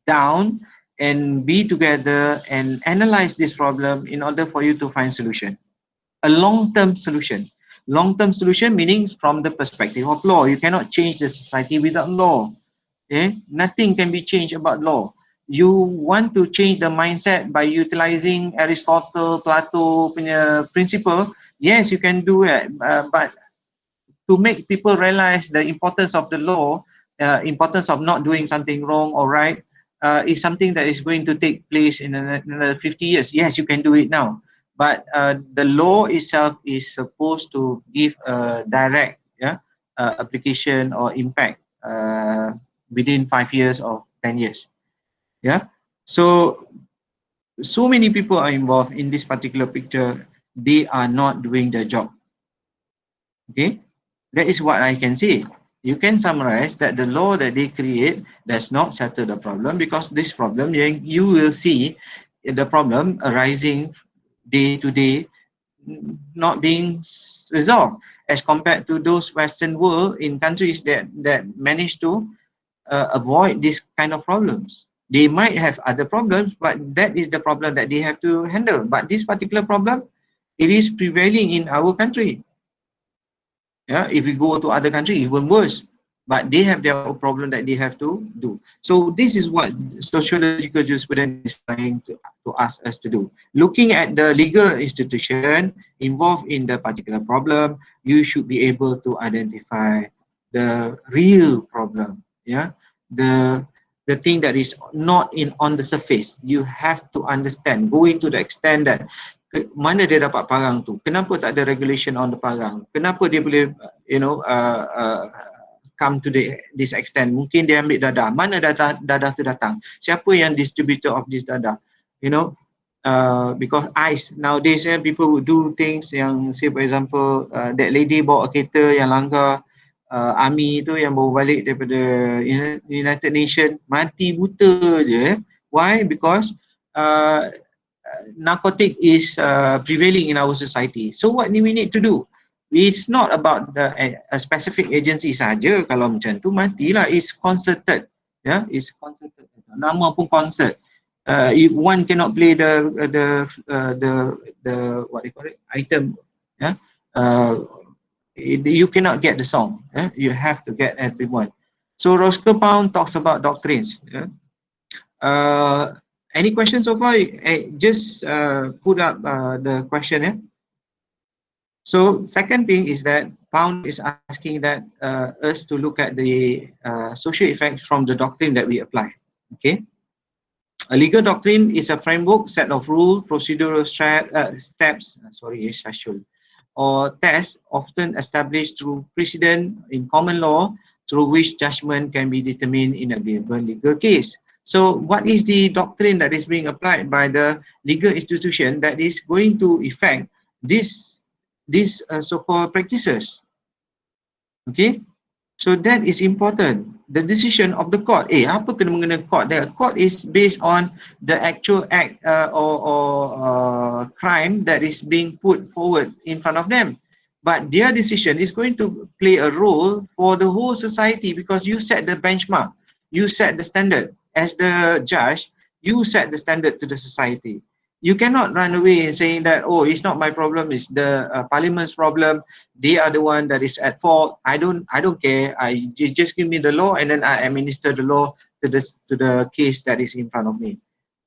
down and be together and analyze this problem in order for you to find solution, a long-term solution. Long-term solution meaning from the perspective of law. You cannot change the society without law. Okay? Nothing can be changed about law. You want to change the mindset by utilizing Aristotle, Plato punya principle. Yes, you can do it, but to make people realize the importance of the law, importance of not doing something wrong or right, is something that is going to take place in another 50 years. Yes, you can do it now. But the law itself is supposed to give a direct application or impact within 5 years or 10 years. Yeah. So many people are involved in this particular picture. They are not doing their job. Okay. That is what I can say. You can summarize that the law that they create does not settle the problem, because this problem, you will see the problem arising day to day, not being resolved, as compared to those Western world in countries that manage to avoid this kind of problems. They might have other problems, but that is the problem that they have to handle. But this particular problem, it is prevailing in our country. Yeah, if we go to other countries, even worse. But they have their own problem that they have to do. So this is what sociological jurisprudence is trying to ask us to do. Looking at the legal institution involved in the particular problem, you should be able to identify the real problem. Yeah, the thing that is not on the surface. You have to understand, going to the extent that mana dia dapat parang tu, kenapa tak ada regulation on the parang, kenapa dia boleh come to this extent. Mungkin dia ambil dadah, mana dadah tu datang, siapa yang distributor of this dadah, you know. because ICE nowadays people would do things yang, say for example, that lady bawa kereta yang langgar army tu yang bawa balik daripada United Nations, mati buta je. Why? Because narcotic is prevailing in our society. So what we need to do? It's not about a specific agency saja. Kalau macam tu matilah. It's concerted. Yeah, it's concerted. Nama pun concert. If one cannot play the what do you call it, item, yeah, you cannot get the song. Yeah? You have to get everyone. So Roscoe Pound talks about doctrines. Yeah? Any questions so far? Just put up the question. Yeah? So second thing is that Pound is asking that us to look at the social effects from the doctrine that we apply. Okay. A legal doctrine is a framework, set of rules, procedural steps, or tests often established through precedent in common law, through which judgment can be determined in a given legal case. So what is the doctrine that is being applied by the legal institution that is going to affect these so-called practices? Okay. So that is important. The decision of the court. Apa kena mengena court? The court is based on the actual act or crime that is being put forward in front of them. But their decision is going to play a role for the whole society because you set the benchmark. You set the standard. As the judge, you set the standard to the society. You cannot run away and saying that, oh, it's not my problem, it's the parliament's problem. They are the one that is at fault. I don't care. Just give me the law and then I administer the law to the case that is in front of me.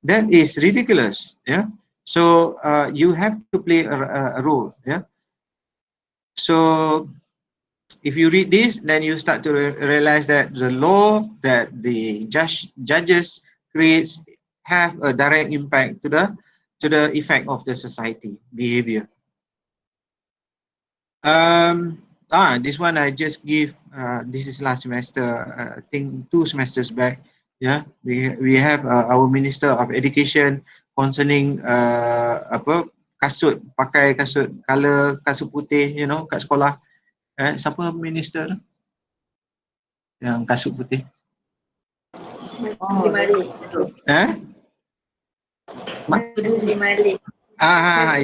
That is ridiculous. Yeah. So you have to play a role. Yeah. So if you read this, then you start to realize that the law that the judges creates have a direct impact to the effect of the society behavior. This one I just give. This is last semester. I think 2 semesters back. Yeah, we have our Minister of Education concerning kasut, pakai kasut color, kasut putih, you know, kat sekolah. Siapa minister? Yang kasut putih.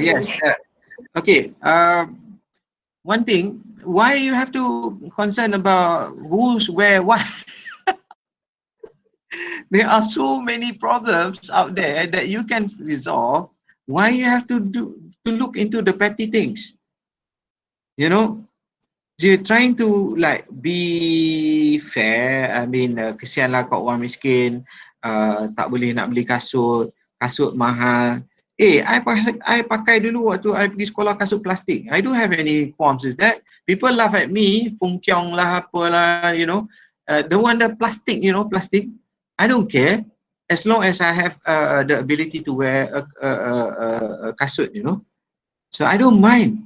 Yes. Okay. One thing, why you have to concern about who's where what? There are so many problems out there that you can resolve. Why you have to look into the petty things? You know, so you're trying to like be fair. I mean, kesianlah kat orang miskin, tak boleh nak beli kasut mahal. I pakai dulu waktu I pergi sekolah kasut plastik. I don't have any qualms with that. People laugh at me, Pung Kiong lah, apalah, you know. The one that plastic, you know, plastic. I don't care as long as I have the ability to wear a kasut, you know. So I don't mind.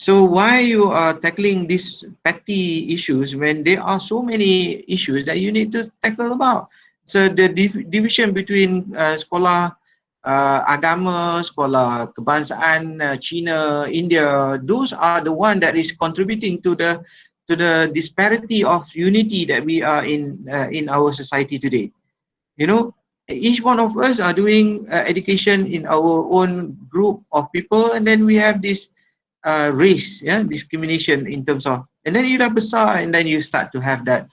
So why you are tackling these petty issues when there are so many issues that you need to tackle about? So the division between sekolah agama, sekolah kebangsaan, China, India, those are the one that is contributing to the disparity of unity that we are in our society today. You know, each one of us are doing education in our own group of people, and then we have this race, yeah, discrimination in terms of, and then you dah besar, and then you start to have that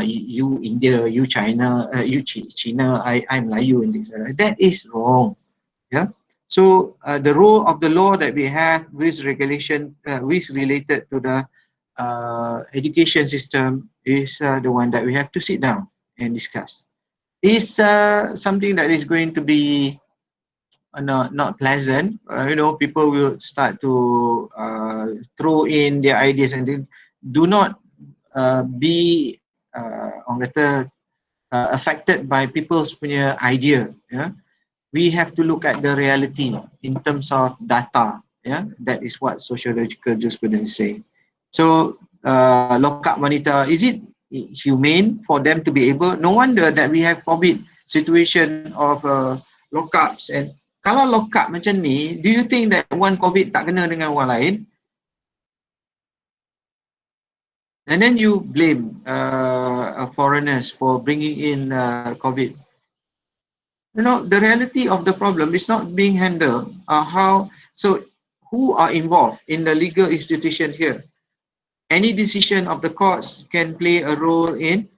you India, you China, you China, I'm Melayu in this. That is wrong. Yeah. So the role of the law that we have with regulation, which related to the education system, is the one that we have to sit down and discuss. Is something that is going to be not pleasant. You know, people will start to throw in their ideas, and they do not be orang kata affected by people's punya idea. Yeah, we have to look at the reality in terms of data. Yeah, that is what sociological jurisprudence say. So lock up wanita, is it humane for them to be able? No wonder that we have COVID situation of lockups and Kalau lock up macam ni, do you think that one COVID tak kena dengan orang lain? And then you blame foreigners for bringing in COVID. You know, the reality of the problem is not being handled. So who are involved in the legal institution here? Any decision of the courts can play a role in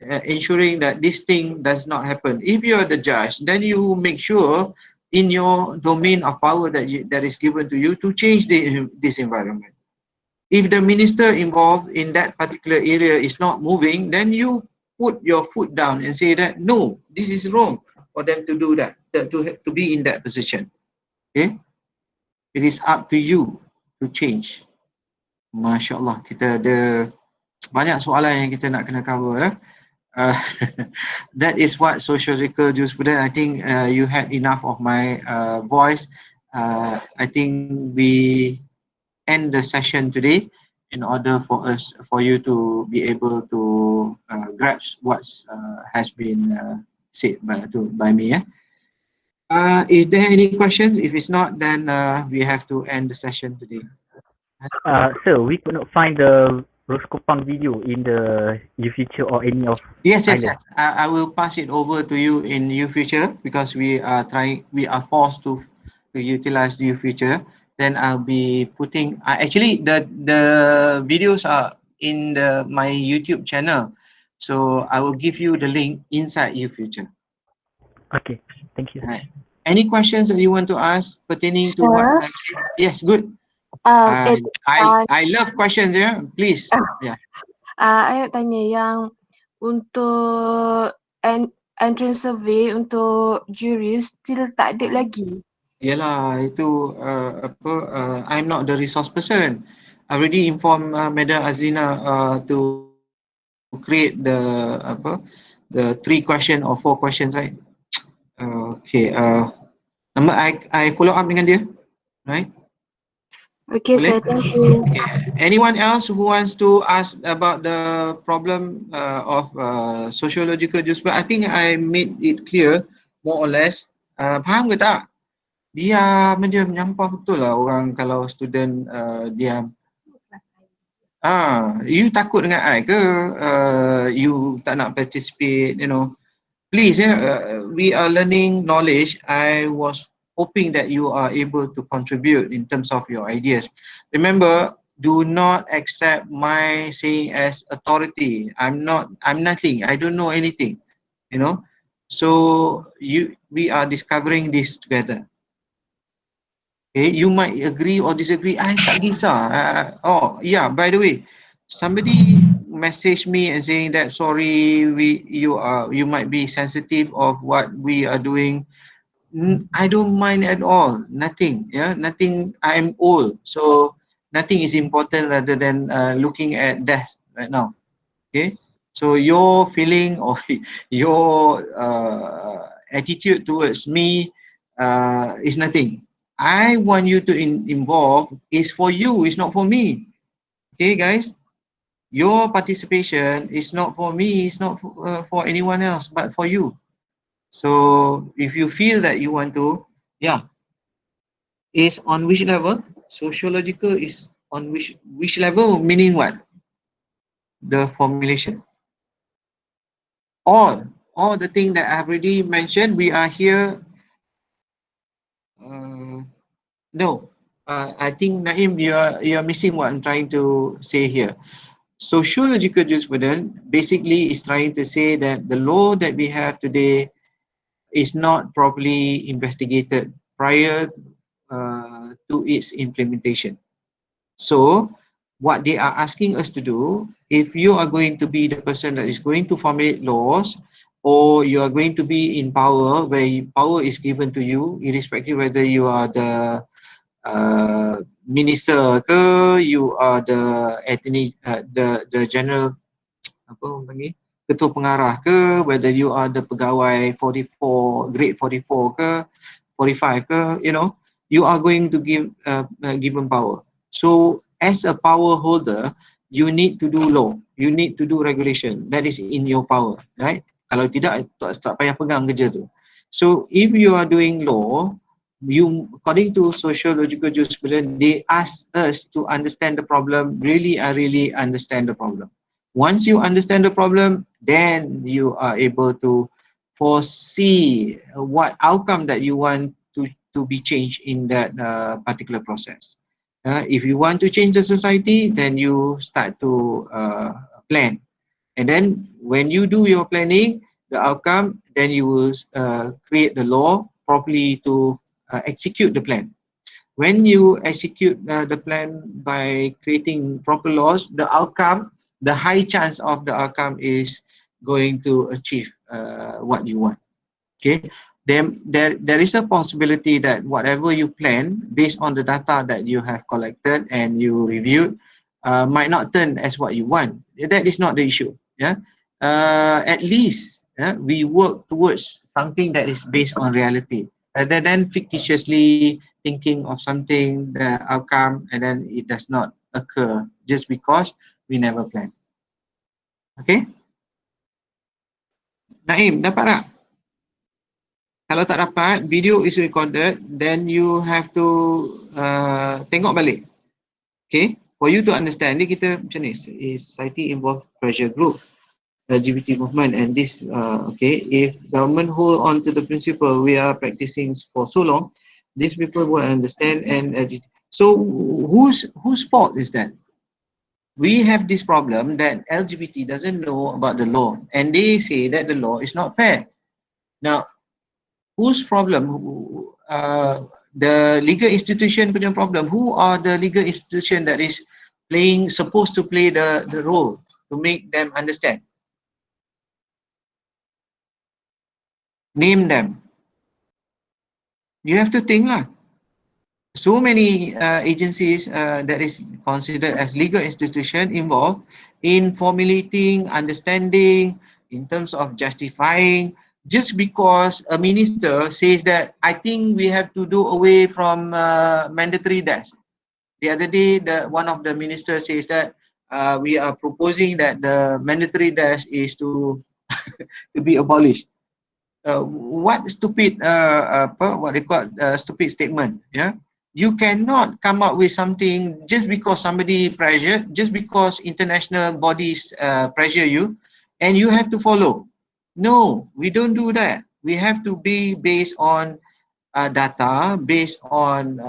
ensuring that this thing does not happen. If you are the judge, then you make sure in your domain of power that is given to you to change this environment. If the minister involved in that particular area is not moving, then you put your foot down and say that no, this is wrong for them to do that, to be in that position. Okay, it is up to you to change. Masya Allah, kita ada banyak soalan yang kita nak kena cover. That is what sociological jurisprudence. I think you had enough of my voice. I think we end the session today in order for you to be able to grasp what has been said by me. Is there any questions? If it's not, then we have to end the session today. Sir, we could not find the Roskopang video in the UFuture or any of Yes. I I will pass it over to you in UFuture because we are forced to utilize UFuture. Then I'll be putting actually the videos are in my YouTube channel, so I will give you the link inside UFuture. Okay, thank you. Right. Any questions that you want to ask pertaining to what? Yes, good. I love questions. Yeah, please. Yeah. I nak tanya yang untuk entrance survey untuk juris still tak ada lagi. Yalah, itu I'm not the resource person. I already informed Madam Azlina to create the 3 question or 4 questions, right? Okay. I follow up dengan dia, right? Okay, sir, thank you. Okay. Anyone else who wants to ask about the problem of sociological jurisprudence? I think I made it clear more or less. Faham ke tak? Dia menyampah betul lah orang kalau student diam. You takut dengan I ke? You tak nak participate, you know. Please, we are learning knowledge. I was hoping that you are able to contribute in terms of your ideas. Remember, do not accept my saying as authority. I'm nothing. I don't know anything, you know. So we are discovering this together. Okay, you might agree or disagree. I tak kisah. By the way, somebody messaged me and saying that sorry, you might be sensitive of what we are doing. I don't mind at all. Nothing. Nothing. I am old, so nothing is important rather than looking at death right now. Okay, so your feeling or your attitude towards me is nothing. I want you to involve is for you, it's not for me. Okay, guys, your participation is not for me, it's not for anyone else, but for you. So if you feel that you want to, is on which level? Sociological is on which level? Meaning what? The formulation. All the thing that I've already mentioned, we are here. No, I think Naim, you're missing what I'm trying to say here. Sociological jurisprudence basically is trying to say that the law that we have today is not properly investigated prior to its implementation. So what they are asking us to do, if you are going to be the person that is going to formulate laws, or you are going to be in power, where power is given to you, irrespective whether you are the minister ke, you are the attorney, the general ketua pengarah ke, whether you are the pegawai 44 grade 44 ke 45 ke, you know, you are going to give given power. So as a power holder, you need to do law, you need to do regulation. That is in your power, right? Kalau tidak, tak payah pegang kerja tu. So if you are doing law, according to sociological jurisprudence, they ask us to understand the problem, really understand the problem. Once you understand the problem, then you are able to foresee what outcome that you want to be changed in that particular process. If you want to change the society, then you start to plan. And then when you do your planning, the outcome, then you will create the law properly to execute the plan. When you execute the plan by creating proper laws, the outcome, the high chance of the outcome is going to achieve what you want. Okay, then there is a possibility that whatever you plan based on the data that you have collected and you reviewed might not turn as what you want. That is not the issue. Yeah, at least we work towards something that is based on reality rather than fictitiously thinking of something, the outcome, and then it does not occur just because we never plan. Okay, Naim, dapat tak? Kalau tak dapat, video is recorded, then you have to tengok balik. Okay, for you to understand, ni kita macam ni, is society involved pressure group, LGBT movement, and this, okay, if government hold on to the principle we are practicing for so long, these people will understand and so whose fault is that? We have this problem that LGBT doesn't know about the law, and they say that the law is not fair. Now, whose problem? The legal institution punya problem. Who are the legal institution that is supposed to play the role to make them understand? Name them. You have to think lah. So many agencies that is considered as legal institution involved in formulating, understanding, in terms of justifying. Just because a minister says that I think we have to do away from mandatory dash. The other day, one of the ministers says that we are proposing that the mandatory dash is to to be abolished. What stupid what they call stupid statement? Yeah, you cannot come up with something just because somebody pressured, just because international bodies pressure you, and you have to follow. No, we don't do that. We have to be based on data, based on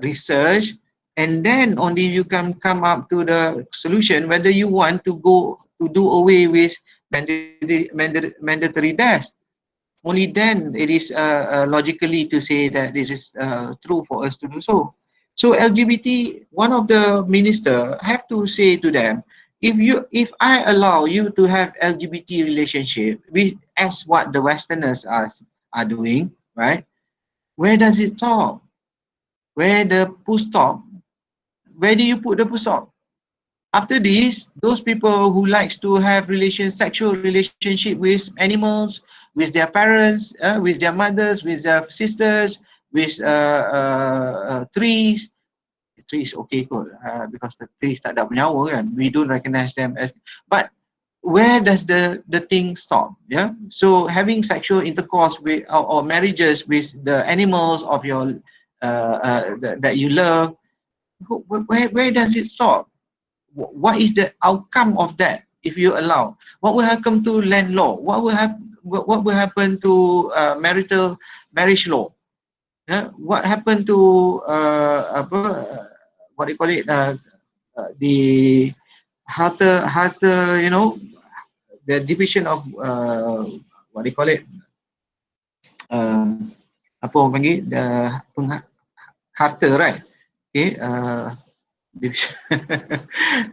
research, and then only you can come up to the solution whether you want to go to do away with mandatory dash. Only then it is logically to say that it is true for us to do so. So LGBT, one of the minister have to say to them, if I allow you to have LGBT relationship with as what the Westerners are doing, right? Where does it stop? Where the full stop? Where do you put the full stop? After this, those people who likes to have sexual relationship with animals, with their parents, with their mothers, with their sisters, with trees. Trees okay kot, because the trees tak ada bernyawa kan. We don't recognize them as. But where does the thing stop? Yeah. So having sexual intercourse with or marriages with the animals of your that you love, where does it stop? What is the outcome of that if you allow? What will happen to land law? What will happen to marriage law? What happened to what do you call it? The harta, you know, the division of what do you call it? Apa orang panggil? Harta, right? Okay.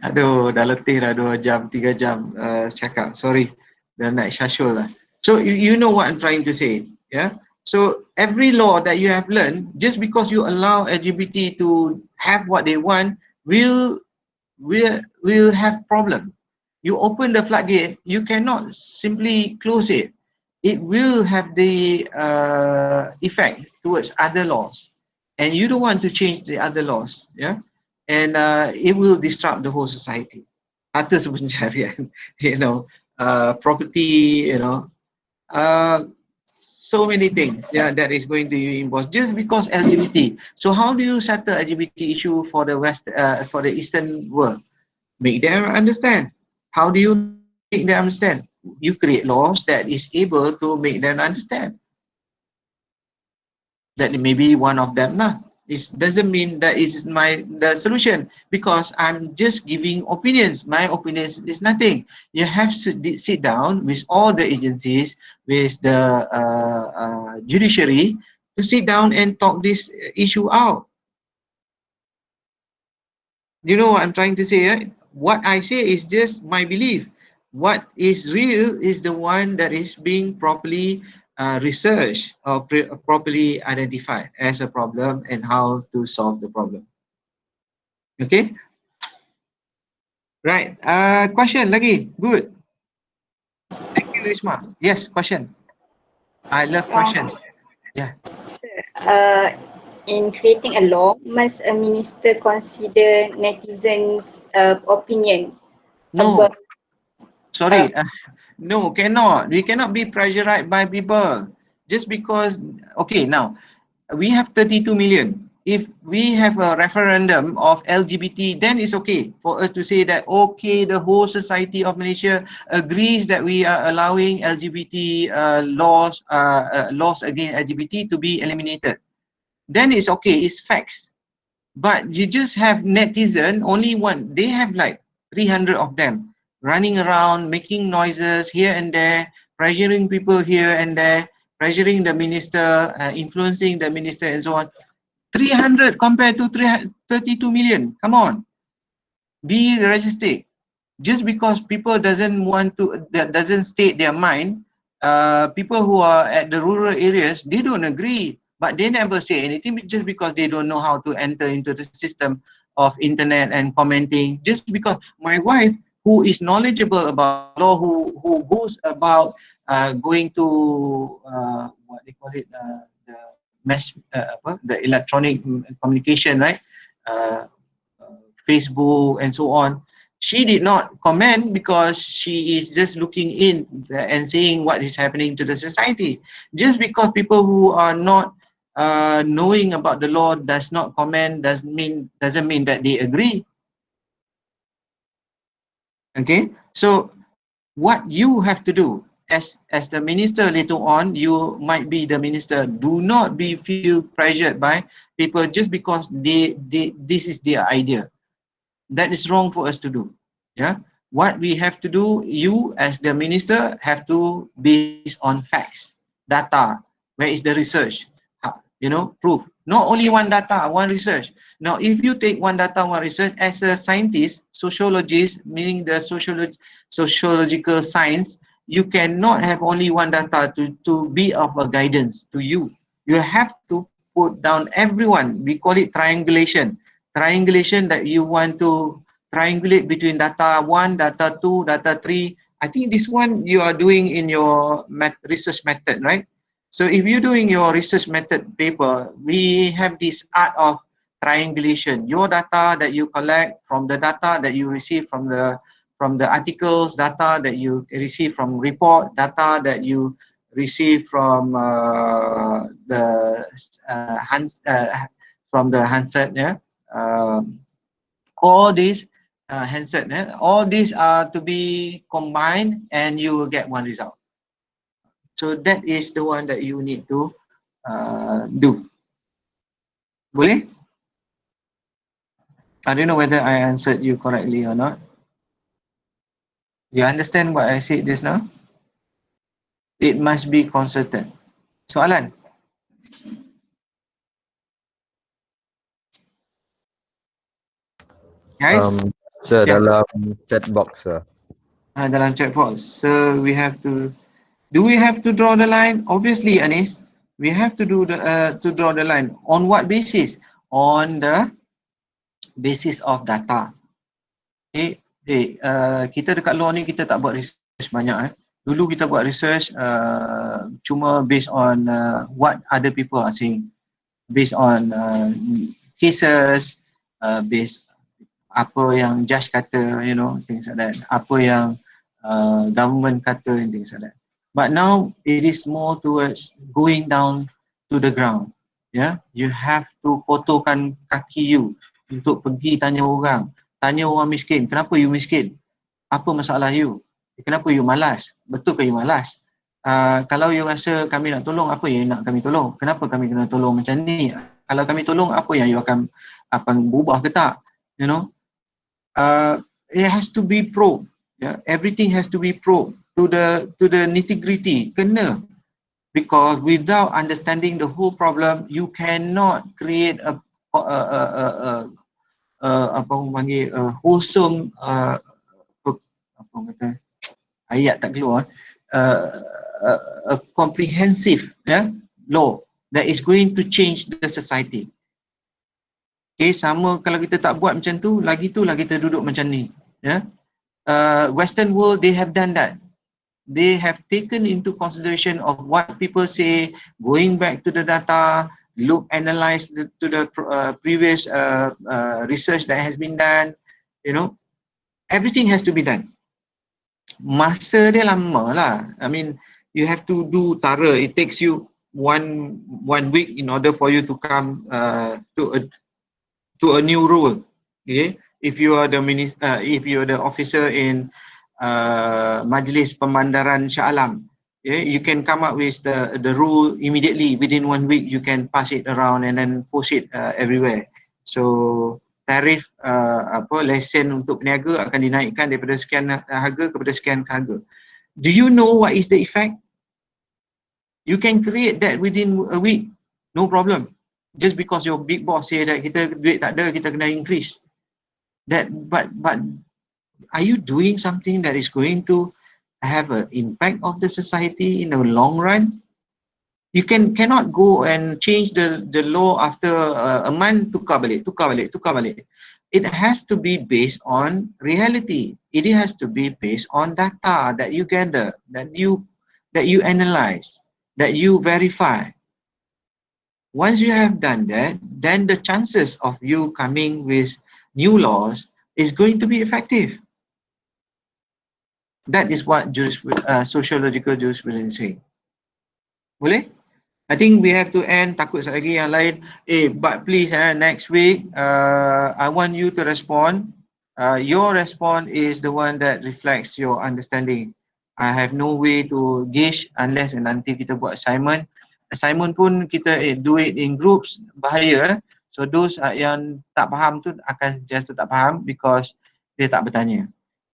Aduh, dah letih dah 2 jam, 3 jam cakap. Sorry, dah nak syasyul lah. So you know what I'm trying to say, yeah? So every law that you have learned, just because you allow LGBT to have what they want, will have problem. You open the floodgate, you cannot simply close it. It will have the effect towards other laws, and you don't want to change the other laws, yeah? And it will disrupt the whole society. Harta pencarian, you know, property, you know. so many things, yeah, that is going to be involved just because LGBT. So how do you settle LGBT issue for the for the Eastern world? Make them understand. How do you make them understand? You create laws that is able to make them understand. That may be one of them. Nah, it doesn't mean that it's the solution, because I'm just giving opinions. My opinions is nothing. You have to sit down with all the agencies, with the judiciary, to sit down and talk this issue out. You know what I'm trying to say, right? What I say is just my belief. What is real is the one that is being properly researched or properly identified as a problem and how to solve the problem. Okay, right. Question lagi. Good. Thank you, Isma. Yes, question. I love questions. Yeah. In creating a law, must a minister consider netizens' opinions No, about sorry. No, cannot. We cannot be pressurized by people just because. Okay, now we have 32 million. If we have a referendum of LGBT, then it's okay for us to say that, okay, the whole society of Malaysia agrees that we are allowing LGBT laws against LGBT to be eliminated. Then it's okay, it's facts. But you just have netizen, only one. They have like 300 of them running around, making noises here and there, pressuring people here and there, pressuring the minister, influencing the minister and so on. 300 compared to 32 million. Come on, be realistic. Just because people doesn't want to, that doesn't state their mind, people who are at the rural areas, they don't agree, but they never say anything just because they don't know how to enter into the system of internet and commenting. Just because my wife, who is knowledgeable about law, who goes about going to what they call it, the the electronic communication, right? Uh, Facebook and so on. She did not comment because she is just looking in and seeing what is happening to the society. Just because people who are not knowing about the law does not comment doesn't mean that they agree. Okay, so what you have to do as the minister later on, you might be the minister. Do not be feel pressured by people just because they this is their idea. That is wrong for us to do. Yeah, what we have to do, you as the minister have to base on facts, data. Where is the research? You know, proof. Not only one data, one research. Now if you take one data, one research, as a scientist, sociologist, meaning the sociological science, you cannot have only one data to be of a guidance to you. You have to put down everyone. We call it triangulation. Triangulation, that you want to triangulate between data 1, data 2, data 3. I think this one you are doing in your research method, right? So if you're doing your research method paper, we have this art of triangulation. Your data that you collect from the data that you receive from the articles, data that you receive from report, data that you receive from from the handset, yeah. All these handset, all these are to be combined and you will get one result. So that is the one that you need to do. Boleh? I don't know whether I answered you correctly or not. You understand what I said just now? It must be consulted. Soalan? Guys? Sir, Yeah. dalam chat box sir. Dalam chat box. So we have to, do we have to draw the line? Obviously, Anis, we have to do the to draw the line. On what basis? On the basis of data. Kita dekat law ni kita tak buat research banyak. Dulu kita buat research cuma based on what other people are saying, based on cases, based apa yang judge kata, you know, things like that. Apa yang government kata and things like that. But now it is more towards going down to the ground. Yeah, you have to kotorkan kaki you untuk pergi tanya orang miskin, kenapa you miskin? Apa masalah you? Kenapa you malas? Betul ke you malas? Kalau you rasa kami nak tolong, apa yang nak kami tolong? Kenapa kami kena tolong macam ni? Kalau kami tolong, apa yang you akan berubah ke tak? You know, it has to be probed. Yeah, everything has to be probed to the nitty-gritty. Kena, because without understanding the whole problem, you cannot create a apa orang panggil wholesome apa kata ayat tak keluar a comprehensive law that is going to change the society. Okay, sama kalau kita tak buat macam tu lah kita duduk macam ni. Western world, they have done that. They have taken into consideration of what people say, going back to the data, analyze to the previous research that has been done. You know, everything has to be done. Masa dia lama lah. I mean, you have to do thorough. It takes you one week in order for you to come to a new rule. Okay, if you are the officer in Majlis Pemandaran Shah Alam, you can come up with the rule immediately. Within 1 week, you can pass it around and then post it everywhere. So tarif lesen untuk peniaga akan dinaikkan daripada sekian harga kepada sekian harga. Do you know what is the effect? You can create that within a week, no problem. Just because your big boss say that kita duit tak ada, kita kena increase. But are you doing something that is going to have an impact of the society in the long run? You cannot go and change the law after a month, tukar balik. It has to be based on reality. It has to be based on data that you gather, that you analyze, that you verify. Once you have done that, then the chances of you coming with new laws is going to be effective. That is what sociological jurisprudence say. Boleh? I think we have to end. Takut lagi yang lain. But please, next week, I want you to respond. Your response is the one that reflects your understanding. I have no way to gauge unless and nanti kita buat assignment. Assignment pun kita do it in groups, bahaya. So those yang tak faham tu akan just tak faham because dia tak bertanya.